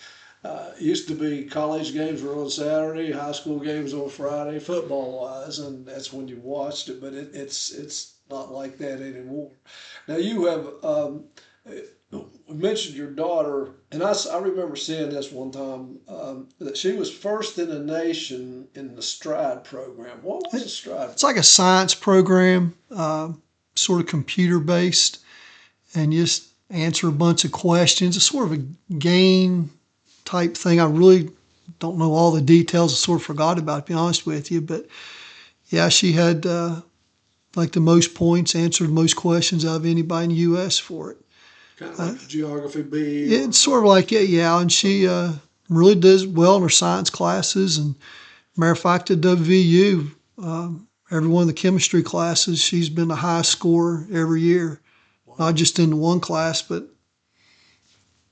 Used to be college games were on Saturday, high school games on Friday, football wise, and that's when you watched it. But it's not like that anymore. Now you have mentioned your daughter, and I remember seeing this one time that she was first in the nation in the Stride program. What was the Stride? It's like a science program, sort of computer based, and you just answer a bunch of questions. It's sort of a game type thing. I really don't know all the details. I sort of forgot about it, to be honest with you. But yeah, she had like the most points, answered the most questions out of anybody in the U.S. for it. Kind of like a geography bee. It's sort of like it, yeah. And she really does well in her science classes. And matter of fact, at WVU, every one of the chemistry classes, she's been the highest scorer every year. Wow. Not just in the one class, but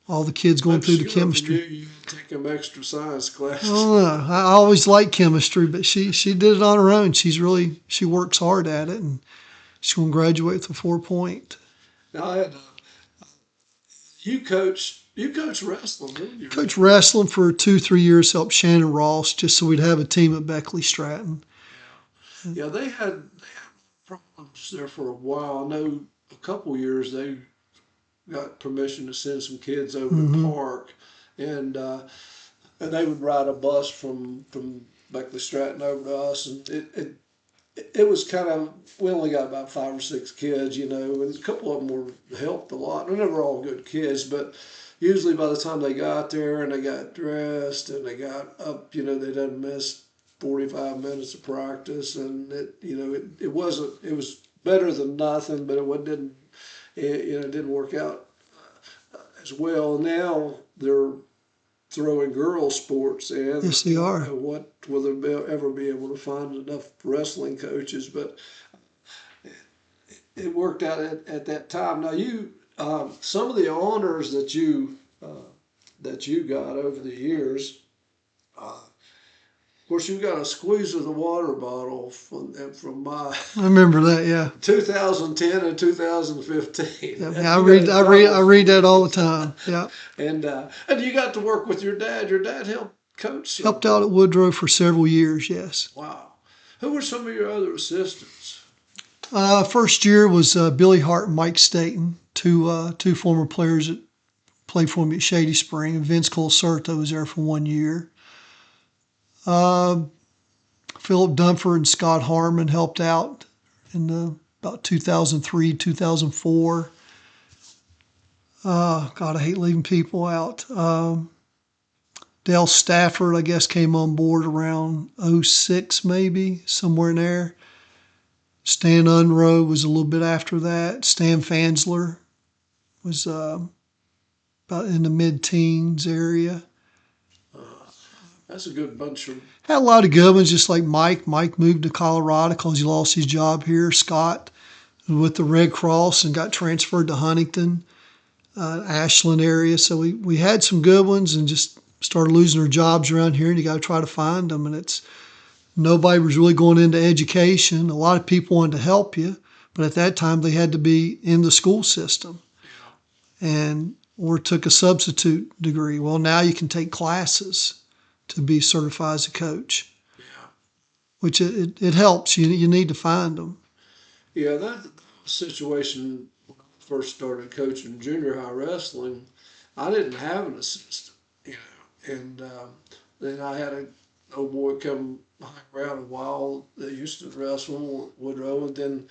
all the kids going through the chemistry. You take them extra science classes. I don't know. I always liked chemistry, but she did it on her own. She works hard at it, and she's going to graduate with a 4.0. Now I had you coach wrestling, didn't you? Coach wrestling for 2-3 years, helped Shannon Ross just so we'd have a team at Beckley Stratton. Yeah, they had problems there for a while. I know a couple years they got permission to send some kids over to the park, and they would ride a bus from Beckley Stratton over to us, and it was kind of, we only got about 5 or 6 kids, and a couple of them were helped a lot. And they were all good kids, but usually by the time they got there and they got dressed and they got up, they done missed 45 minutes of practice, and it was better than nothing, but it didn't work out as well. Now they're throwing girls sports in. Yes, they are. What will they ever be able to find enough wrestling coaches? But it worked out at that time. Now some of the honors that you got over the years. Of course, you got a squeeze of the water bottle from my I remember that, yeah. 2010 and 2015. Yeah, I read that all the time. Yeah. And you got to work with your dad. Your dad helped coach. Helped out at Woodrow for several years, yes. Wow. Who were some of your other assistants? First year was Billy Hart and Mike Staten, two former players that played for me at Shady Spring. And Vince Colcerto was there for 1 year. Philip Dunford and Scott Harmon helped out in about 2003, 2004. God, I hate leaving people out. Dale Stafford, I guess, came on board around 06 maybe, somewhere in there. Stan Unroe was a little bit after that. Stan Fansler was about in the mid-teens area. That's a good bunch of... Had a lot of good ones, just like Mike. Mike moved to Colorado because he lost his job here. Scott was with the Red Cross and got transferred to Huntington, Ashland area. So we had some good ones and just started losing our jobs around here, and you got to try to find them. And nobody was really going into education. A lot of people wanted to help you, but at that time they had to be in the school system or took a substitute degree. Well, now you can take classes to be certified as a coach, which it helps. You need to find them. Yeah, that situation when I first started coaching junior high wrestling, I didn't have an assistant, and then I had an old boy come hang around a while that used to wrestle Woodrow, and then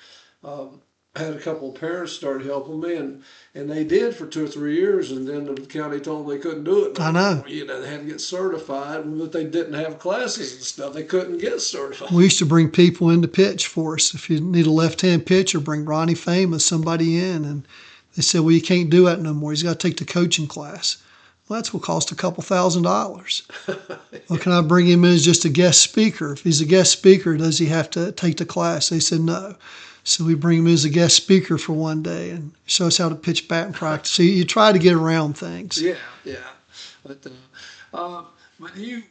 had a couple of parents started helping me, and they did for 2 or 3 years, and then the county told them they couldn't do it no I know. more. They had to get certified, but they didn't have classes and stuff. They couldn't get certified. We used to bring people in to pitch for us. If you need a left-hand pitcher, bring Ronnie Famous, somebody in, and they said, well, you can't do that no more. He's got to take the coaching class. Well, that's what cost a couple $1,000s. Well, can I bring him in as just a guest speaker? If he's a guest speaker, does he have to take the class? They said no. So we bring him in as a guest speaker for one day and show us how to pitch batting practice. So you try to get around things. Yeah. But you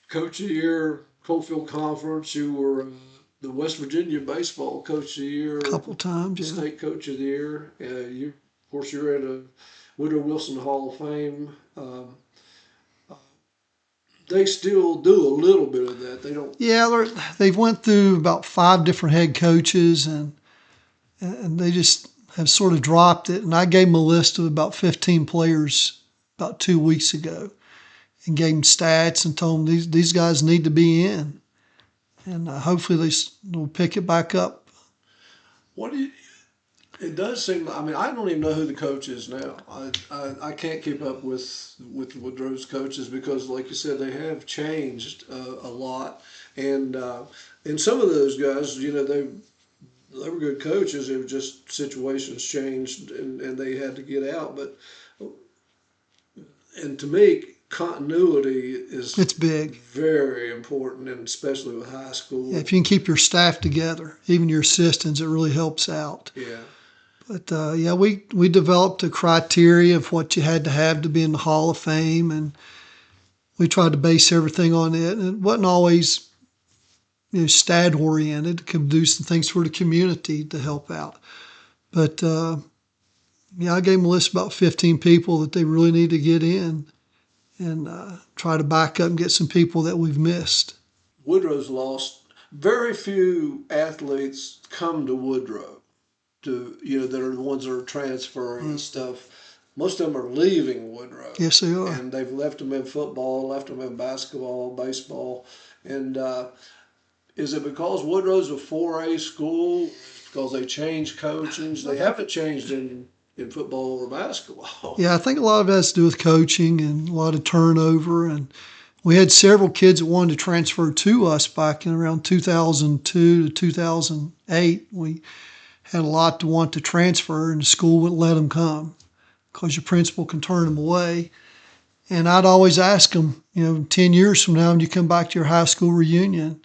coach of the year, Coalfield Conference. You were the West Virginia baseball coach of the year, A couple times, yeah. state coach of the year. Of course, you're at a Woodrow Wilson Hall of Fame. They still do a little bit of that. They don't. Yeah, they've went through about 5 different head coaches, and they just have sort of dropped it. And I gave them a list of about 15 players about 2 weeks ago, and gave them stats and told them these guys need to be in, and hopefully they'll pick it back up. It does seem. I mean, I don't even know who the coach is now. I can't keep up with Woodrow's coaches because, like you said, they have changed a lot, and some of those guys, they were good coaches. It was just situations changed, and they had to get out. But and to me, continuity is It's big. very important, and especially with high school. Yeah, if you can keep your staff together, even your assistants, it really helps out. Yeah. But we developed a criteria of what you had to have be in the Hall of Fame, and we tried to base everything on it. And it wasn't always, stat oriented. It could do some things for the community to help out. But I gave them a list of about 15 people that they really need to get in, and try to back up and get some people that we've missed. Woodrow's lost. Very few athletes come to Woodrow. That are the ones that are transferring and stuff. Most of them are leaving Woodrow. Yes, they are. And they've left them in football, left them in basketball, baseball. And is it because Woodrow's a 4A school? Because they changed coaches? They haven't changed in football or basketball. Yeah, I think a lot of it has to do with coaching and a lot of turnover. And we had several kids that wanted to transfer to us back in around 2002 to 2008. We had a lot to want to transfer, and the school wouldn't let them come because your principal can turn them away. And I'd always ask them, 10 years from now, when you come back to your high school reunion,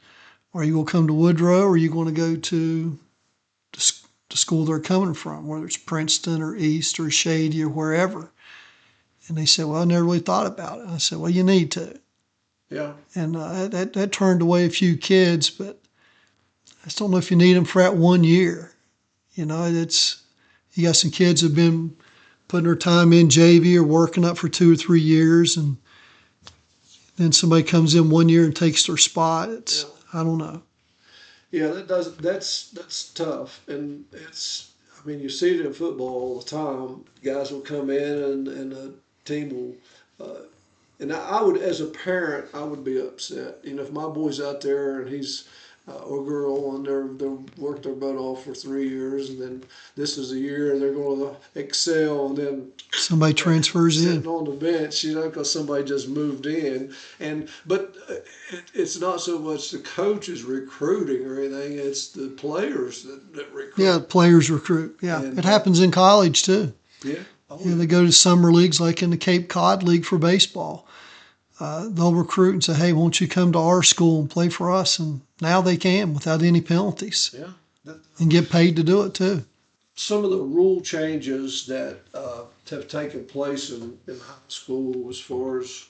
are you going to come to Woodrow, or are you going to go to the school they're coming from, whether it's Princeton or East or Shady or wherever? And they said, well, I never really thought about it. I said, well, you need to. Yeah. And that turned away a few kids, but I just don't know if you need them for that 1 year. You got some kids who've been putting their time in JV or working up for 2 or 3 years, and then somebody comes in 1 year and takes their spot. I don't know. Yeah, that's tough, and you see it in football all the time. Guys will come in and the team will, and I would, as a parent, I would be upset. If my boy's out there and he's or girl, and they've worked their butt off for 3 years, and then this is a year, and they're going to excel, and then somebody transfers in sitting on the bench, because somebody just moved in, but it's not so much the coaches recruiting or anything; it's the players that recruit. Yeah, players recruit. Yeah, and it happens in college too. Yeah. They go to summer leagues like in the Cape Cod League for baseball. They'll recruit and say, hey, won't you come to our school and play for us? And now they can without any penalties. Yeah. And get paid to do it too. Some of the rule changes that have taken place in high school as far as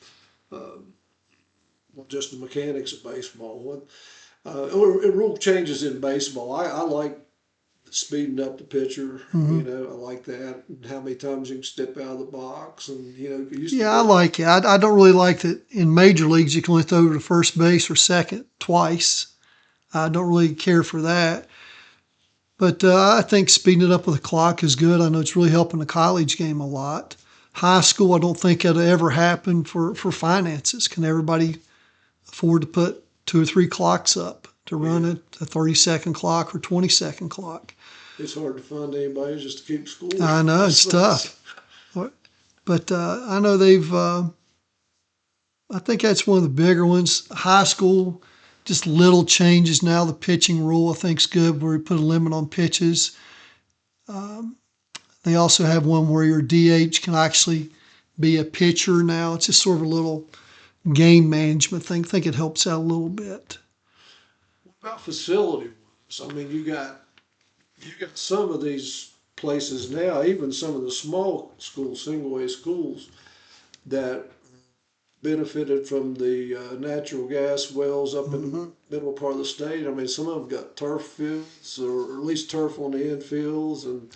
just the mechanics of baseball. Or rule changes in baseball. I like speeding up the pitcher. Mm-hmm. I like that. How many times you can step out of the box, and I like it. I don't really like that in major leagues you can only throw to first base or second twice. I don't really care for that. But I think speeding it up with the clock is good. I know it's really helping the college game a lot. High school, I don't think it'll ever happen for finances. Can everybody afford to put 2 or 3 clocks up to run a 30-second clock or 20-second clock. It's hard to find anybody just to keep score. I know, it's tough. But I know they've, I think that's one of the bigger ones. High school, just little changes now. The pitching rule, I think, is good, where we put a limit on pitches. They also have one where your DH can actually be a pitcher now. It's just sort of a little game management thing. I think it helps out a little bit. What about facility ones? I mean, you got some of these places now, even some of the small schools, single-A schools, that benefited from the natural gas wells up in the middle part of the state. I mean, some of them got turf fields, or at least turf on the infields, and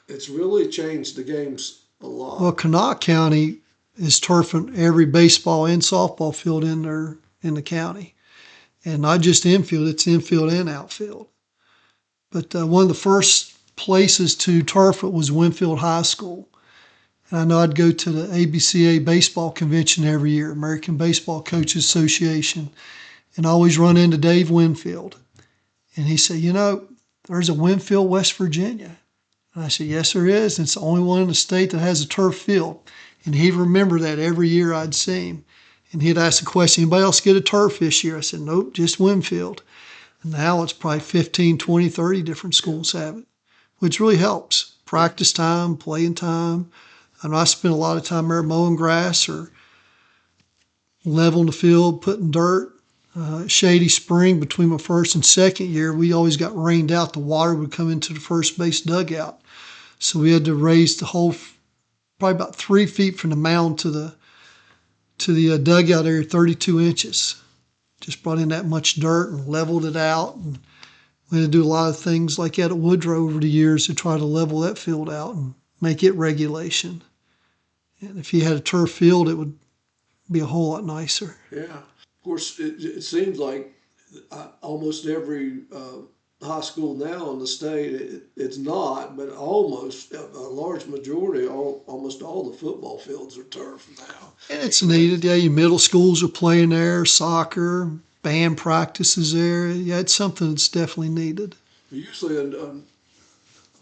it's really changed the games a lot. Well, Kanawha County is turfing every baseball and softball field in the county. And not just infield, it's infield and outfield. But one of the first places to turf it was Winfield High School. And I know I'd go to the ABCA baseball convention every year, American Baseball Coaches Association, and I always run into Dave Winfield. And he said, there's a Winfield, West Virginia. And I said, yes, there is. And it's the only one in the state that has a turf field. And he'd remember that every year I'd see him. And he'd ask the question, anybody else get a turf this year? I said, nope, just Winfield. And now it's probably 15, 20, 30 different schools have it, which really helps. Practice time, playing time. I know I spent a lot of time there mowing grass or leveling the field, putting dirt. Shady Spring, between my first and second year, we always got rained out. The water would come into the first base dugout. So we had to raise the whole, probably about 3 feet from the mound to the dugout area, 32 inches. Just brought in that much dirt and leveled it out. And we had to do a lot of things like that at Woodrow over the years to try to level that field out and make it regulation. And if you had a turf field, it would be a whole lot nicer. Yeah. Of course, it seems like almost every high school now in the state, it's not, but almost a large majority, almost all the football fields are turf now. And it's needed. Yeah, your middle schools are playing there, soccer, band practices there. Yeah, it's something that's definitely needed. Usually a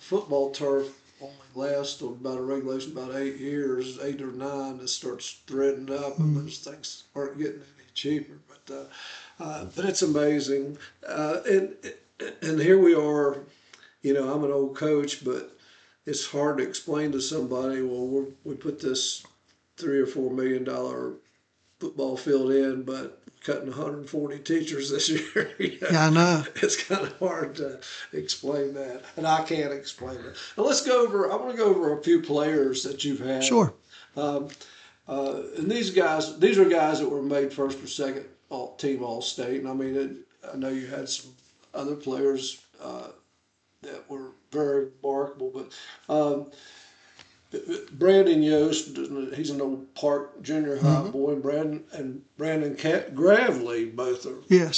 football turf only lasts about a regulation about 8 years, 8 or 9. It starts threading up, and those things aren't getting any cheaper. But it's amazing, and here we are. I'm an old coach, but it's hard to explain to somebody. Well, we put this $3 or $4 million football field in, but cutting 140 teachers this year. Yeah, I know. It's kind of hard to explain that, and I can't explain it. Now let's go over. I want to go over a few players that you've had. Sure. And these are guys that were made first or second team All-State. And I mean, I know you had some other players that were very remarkable, but Brandon Yost, he's an old Park Junior High boy, and Brandon Gravely, both are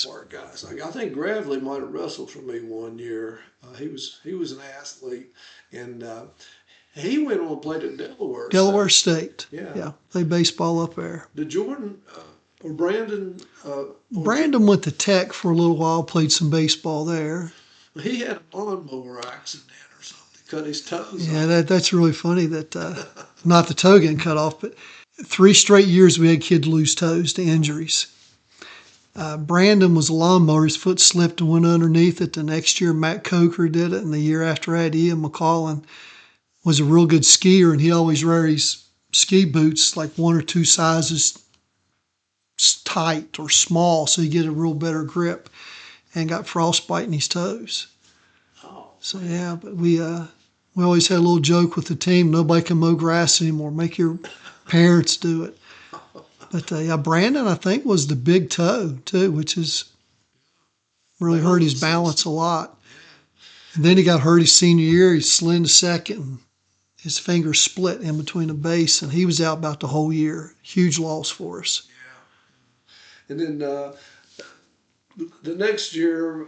Park guys. I think Gravely might have wrestled for me one year. He was an athlete, and he went on and played at Delaware State. Yeah, played baseball up there. Did Jordan or Brandon? Brandon went to Tech for a little while, played some baseball there. He had a lawnmower accident or something, cut his toes. Yeah, that's really funny that not the toe getting cut off, but 3 straight years we had kids lose toes to injuries. Brandon was a lawnmower. His foot slipped and went underneath it. The next year, Matt Coker did it, and the year after that, Ian McCollin was a real good skier, and he always wore his ski boots like 1 or 2 sizes tight or small so you get a real better grip, and got frostbite in his toes. So yeah, but we always had a little joke with the team, nobody can mow grass anymore, make your parents do it. But yeah, Brandon, I think, was the big toe too, which has really hurt his balance a lot. And then he got hurt his senior year. He slid into second, and his finger split in between the base, and he was out about the whole year. Huge loss for us. Yeah. And then the next year,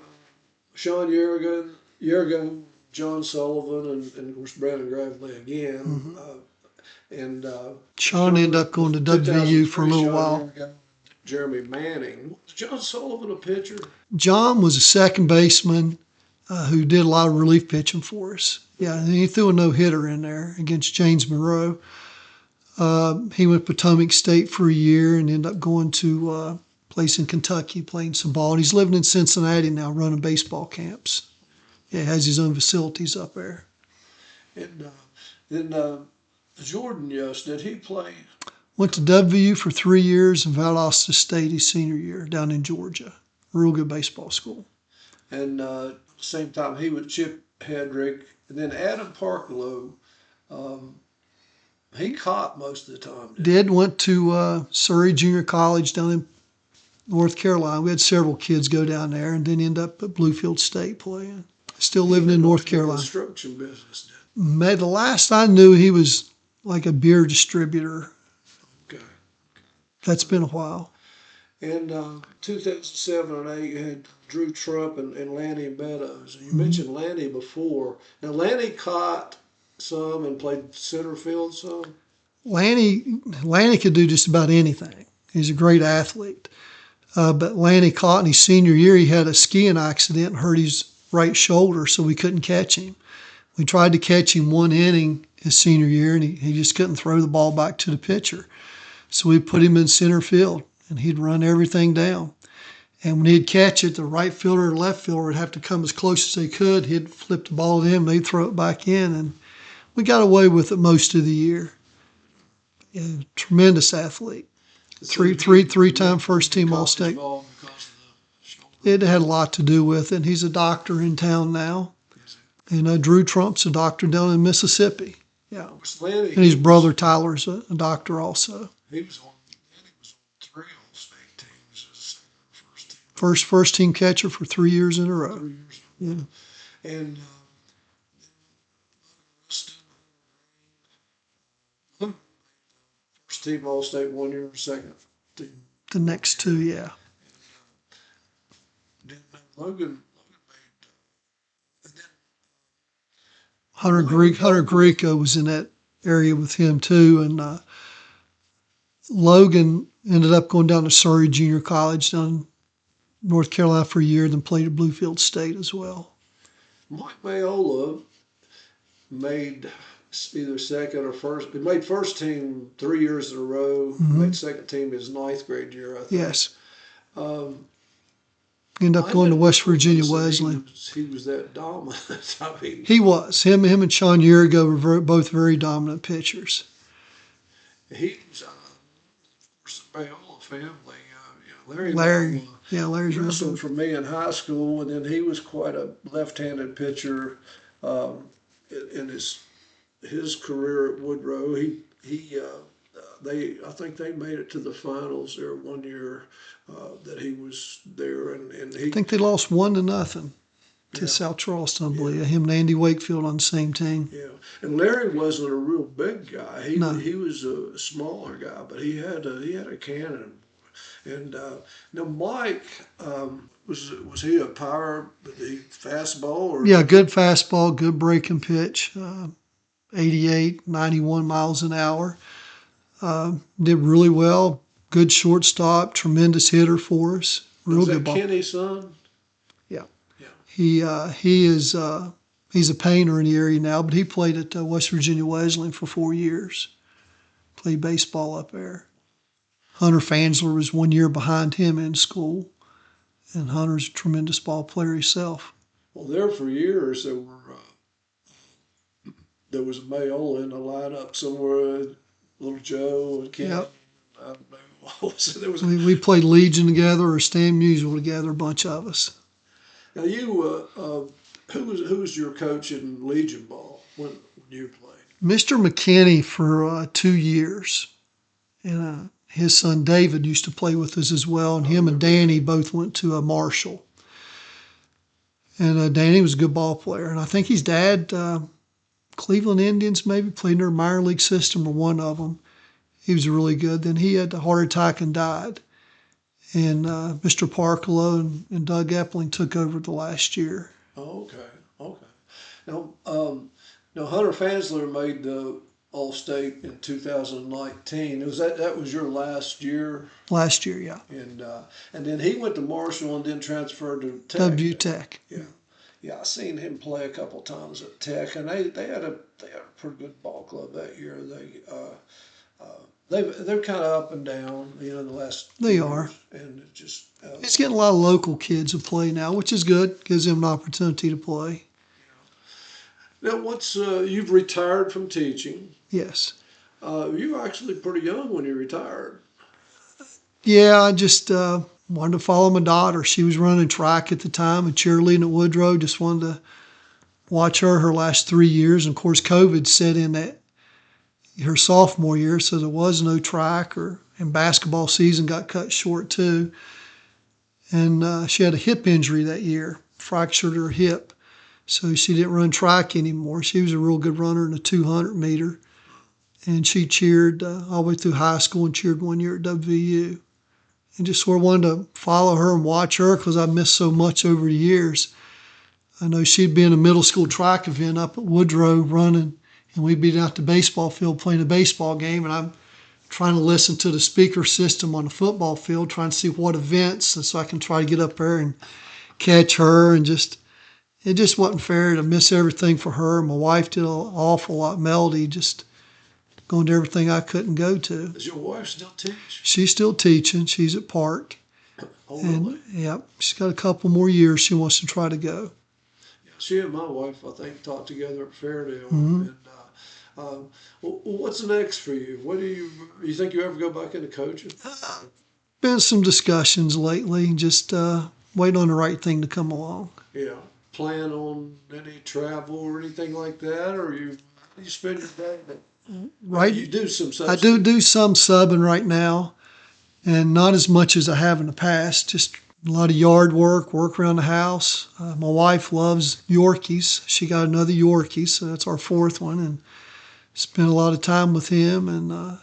Sean Yergo, John Sullivan, and of course Brandon Gravely again. And Sean ended up going to WVU for a little while. Jeremy Manning. Was John Sullivan a pitcher? John was a second baseman who did a lot of relief pitching for us. Yeah, and he threw a no-hitter in there against James Monroe. He went to Potomac State for a year and ended up going to a place in Kentucky playing some ball. And he's living in Cincinnati now, running baseball camps. Yeah, he has his own facilities up there. And then Jordan Yost, did he play? Went to WU for 3 years and Valdosta State his senior year down in Georgia. Real good baseball school. And same time he was Chip Hedrick. And then Adam Parklow, he caught most of the time. Went to Surrey Junior College down in North Carolina. We had several kids go down there and then end up at Bluefield State playing. Still living in North Carolina. Construction business. The last I knew, he was like a beer distributor. Okay. That's been a while. In 2007 and 8, you had Drew Trump and Lanny Meadows. You mentioned Lanny before. Now, Lanny caught some and played center field some. Lanny could do just about anything. He's a great athlete. But Lanny caught in his senior year. He had a skiing accident and hurt his right shoulder, so we couldn't catch him. We tried to catch him one inning his senior year, and he just couldn't throw the ball back to the pitcher. So we put him in center field, and he'd run everything down. And when he'd catch it, the right fielder and left fielder would have to come as close as they could. He'd flip the ball to him, they'd throw it back in, and we got away with it most of the year. Yeah, tremendous athlete. Three-time first-team All-State. It had a lot to do with it. He's a doctor in town now. And Drew Trump's a doctor down in Mississippi. Yeah. And his brother Tyler's a doctor also. He was on 3 All-State teams as First team catcher for 3 years in a row. 3 years. Yeah. And first team All-State 1 year, second team. The next two, yeah. Then Logan Hunter Greco was in that area with him too, and Logan ended up going down to Surrey Junior College down in North Carolina for a year, then played at Bluefield State as well. Mike Mayola made either second or first. He made first team 3 years in a row. Made second team his 9th grade year, I think. Yes. Ended up going to West Virginia Wesleyan. He was that dominant. I mean, he was. Him and Sean Urigo were both very dominant pitchers. He was the Mayola family. Larry's wrestled for me in high school, and then he was quite a left-handed pitcher in his career at Woodrow. I think they made it to the finals there 1 year that he was there, and he. I think they lost 1-0 to South Charleston, I believe. Him and Andy Wakefield on the same team. Yeah, and Larry wasn't a real big guy. He was a smaller guy, but he had a cannon. And now Mike, was he a power fastball? Or? Yeah, good fastball, good breaking pitch, 88, 91 miles an hour. Did really well. Good shortstop, tremendous hitter for us. Real Was good that ball. Kenny's son? Yeah. He's a painter in the area now, but he played at West Virginia Wesleyan for 4 years. Played baseball up there. Hunter Fansler was 1 year behind him in school, and Hunter's a tremendous ball player himself. Well, there for years there was a Mayola in the lineup somewhere. Little Joe and Kenny. Yep. I don't know. There was We played Legion together or Stand Musial together, a bunch of us. Now you, who was your coach in Legion ball when you played? Mr. McKinney for 2 years, and his son David used to play with us as well, and him and Danny both went to Marshall. And Danny was a good ball player, and I think his dad, Cleveland Indians maybe, played in their minor league system or one of them. He was really good. Then he had a heart attack and died. And Mr. Parklow and Doug Epling took over the last year. Oh, okay. Now Hunter Fansler made the All-State in 2019. That was your last year, Last year, yeah. and then he went to Marshall and then transferred to Tech. W Tech. Yeah, yeah. I seen him play a couple times at Tech, and they had a pretty good ball club that year. They're kind of up and down, the last. They few are. years, and it just. It's getting a lot of local kids to play now, which is good. Gives them an opportunity to play. Now, you've retired from teaching. Yes. You were actually pretty young when you retired. Yeah, I just wanted to follow my daughter. She was running track at the time and cheerleading at Woodrow. Just wanted to watch her last 3 years. And of course, COVID set in that her sophomore year, so there was no track, and basketball season got cut short too. And she had a hip injury that year, fractured her hip. So she didn't run track anymore. She was a real good runner in the 200 meter. And she cheered all the way through high school and cheered 1 year at WVU. And just sort of wanted to follow her and watch her because I missed so much over the years. I know she'd be in a middle school track event up at Woodrow running, and we'd be down at the baseball field playing a baseball game, and I'm trying to listen to the speaker system on the football field, trying to see what events, and so I can try to get up there and catch her. And it just wasn't fair to miss everything for her. My wife did an awful lot. Melody just going to everything I couldn't go to. Does your wife still teach? She's still teaching. She's at Park. Oh, really? Yep. She's got a couple more years she wants to try to go. Yeah, she and my wife, I think, taught together at Fairdale. Mm-hmm. And what's next for you? What do you think you ever go back into coaching? Been some discussions lately, just waiting on the right thing to come along. Yeah. Plan on any travel or anything like that, or you spend your day? Right. You do some such. I do some subbing right now, and not as much as I have in the past. Just a lot of yard work around the house. My wife loves Yorkies. She got another Yorkie, so that's our fourth one, and spent a lot of time with him and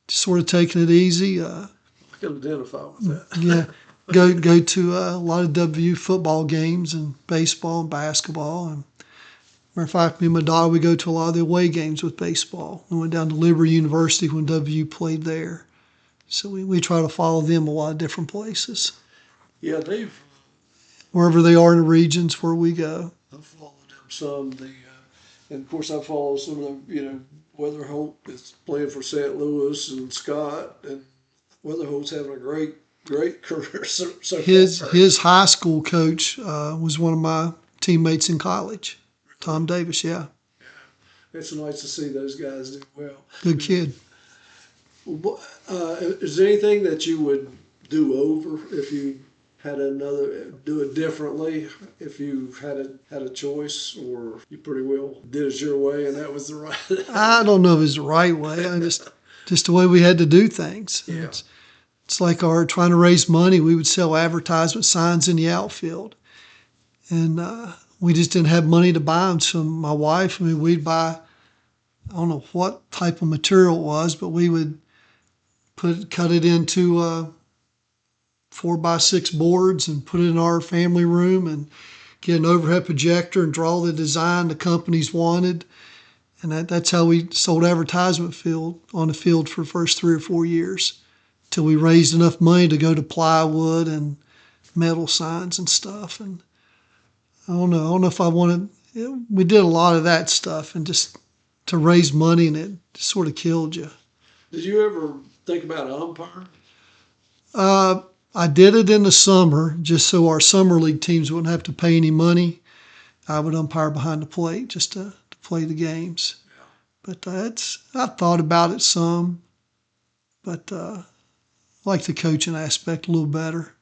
just sort of taking it easy. I can identify with that. Yeah, go to a lot of W football games and baseball and basketball. And matter of fact, me and my daughter, we go to a lot of the away games with baseball. We went down to Liberty University when W played there. So we try to follow them a lot of different places. Yeah, wherever they are in the regions where we go. I've followed them some. And of course I follow some of them. Weatherholt is playing for St. Louis, and Scott, and Weatherholt's having a great career. So his high school coach was one of my teammates in college, Tom Davis. Yeah. It's nice to see those guys do well. Good kid. Is there anything that you would do over if you had do it differently if you had a choice, or you pretty well did it your way and that was the right? I don't know if it's the right way. I just the way we had to do things. Yeah. It's like trying to raise money. We would sell advertisement signs in the outfield, and we just didn't have money to buy them. So my wife, we'd buy, I don't know what type of material it was, but we would cut it into 4x6 boards and put it in our family room and get an overhead projector and draw the design the companies wanted. And that's how we sold advertisement on the field for the first 3 or 4 years, till we raised enough money to go to plywood and metal signs and stuff. And I don't know if I wanted. We did a lot of that stuff, and just to raise money, and it sort of killed you. Did you ever think about umpiring? I did it in the summer just so our summer league teams wouldn't have to pay any money. I would umpire behind the plate just to play the games. Yeah. But I thought about it some, but I like the coaching aspect a little better.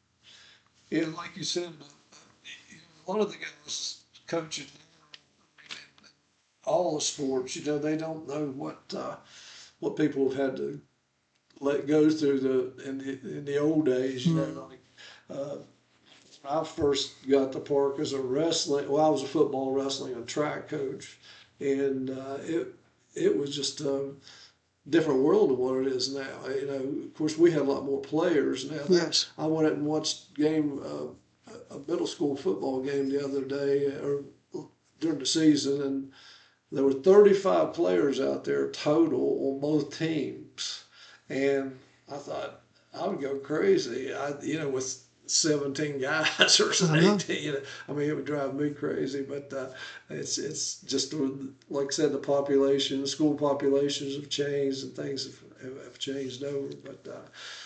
Yeah, like you said, a lot of the guys coaching all the sports, they don't know what people have had to let go through in the old days. When I first got to Park as I was a football, wrestling, and track coach, and it was just a different world of what it is now. Of course, we had a lot more players now. Yes. I went out and watched a middle school football game the other day, or during the season, and there were 35 players out there total on both teams, and I thought I would go crazy. With 17 guys or I know. 18, I mean, it would drive me crazy. But it's just like I said, the school populations have changed and things have changed over. But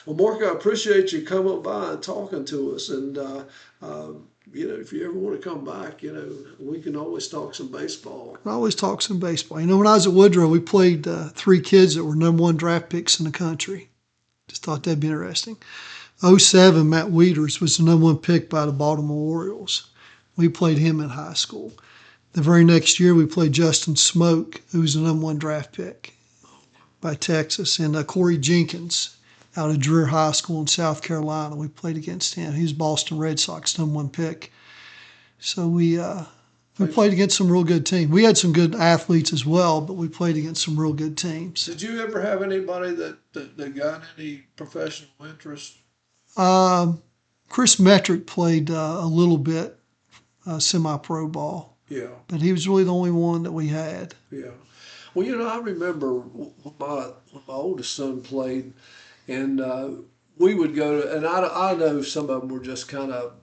well, Mark, I appreciate you coming by and talking to us, and if you ever want to come back, we can always talk some baseball. I always talk some baseball. When I was at Woodrow, we played 3 kids that were #1 draft picks in the country. Just thought that'd be interesting. '07, Matt Wieters was the #1 pick by the Baltimore Orioles. We played him in high school. The very next year, we played Justin Smoke, who was the #1 draft pick by Texas, and Corey Jenkins out of Dreer High School in South Carolina. We played against him. He was Boston Red Sox #1 pick. So we played against some real good teams. We had some good athletes as well, but we played against some real good teams. Did you ever have anybody that got any professional interest? Chris Metrick played a little bit semi-pro ball, Yeah, but he was really the only one that we had. yeah. Well, I remember when my oldest son played, and we would go to, and I know some of them were just kind of,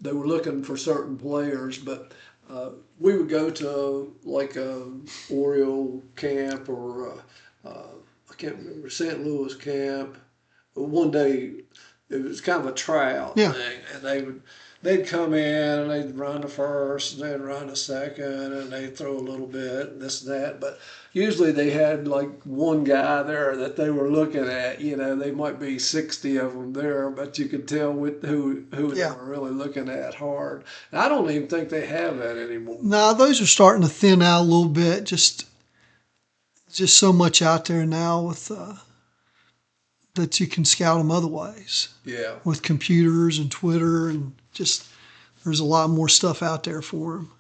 they were looking for certain players, but we would go to like a Oriole camp or I can't remember, St. Louis camp. One day it was kind of a tryout Yeah. thing, and they'd come in and they'd run the first and they'd run the second and they'd throw a little bit and this and that, but usually they had like one guy there that they were looking at. They might be 60 of them there, but you could tell who Yeah. they were really looking at hard. And I don't even think they have that anymore. Now those are starting to thin out a little bit. Just so much out there now with that you can scout them other ways Yeah. with computers and Twitter, and just there's a lot more stuff out there for them.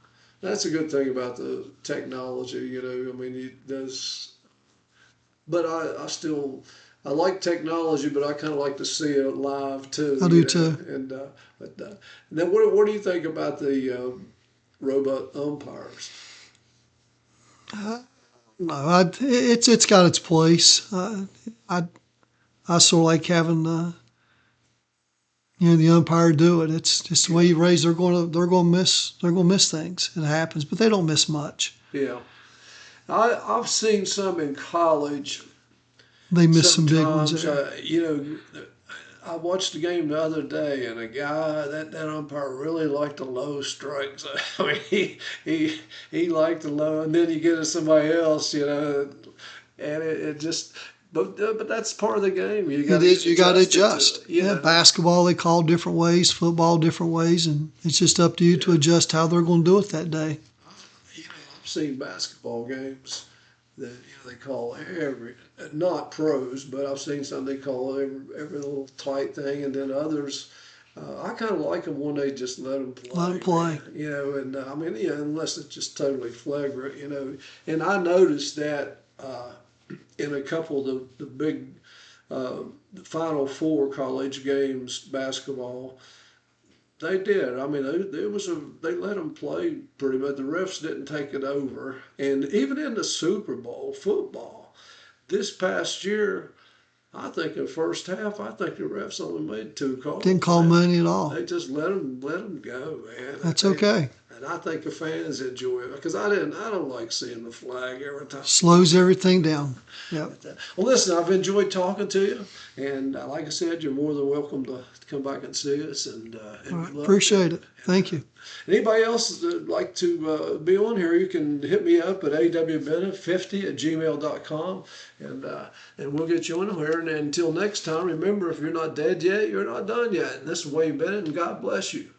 That's a good thing about the technology, I mean, but I like technology, but I kind of like to see it live too. I do too. And then what do you think about the robot umpires? No, it's got its place. I sort of like having the umpire do it. It's just the way you raise. They're going to miss things. It happens, but they don't miss much. Yeah, I've seen some in college. They miss some big ones Sometimes, there. I watched the game the other day, and a guy that umpire really liked the low strikes. I mean, he liked the low, and then you get to somebody else, and it just. But that's part of the game. You got to adjust. Yeah, basketball they call different ways, football different ways, and it's just up to you to adjust how they're going to do it that day. I've seen basketball games that they call not pros, but I've seen some they call every little tight thing, and then others. I kind of like them when they just let them play. Let them play. And I mean, unless it's just totally flagrant, And I noticed that. In a couple of the big Final Four college games basketball, they did. I mean, they let them play pretty much. The refs didn't take it over, and even in the Super Bowl football this past year, I think in the first half, I think the refs only made 2 calls. Didn't call money at all. They just let them go, man. That's okay. And I think the fans enjoy it because I don't like seeing the flag every time. Slows everything down. Yep. Well, listen, I've enjoyed talking to you, and like I said, you're more than welcome to come back and see us. And appreciate it. Thank you. Anybody else that'd like to be on here, you can hit me up at awbennett50@gmail.com, and we'll get you on here. And until next time, remember, if you're not dead yet, you're not done yet. And this is Wayne Bennett, and God bless you.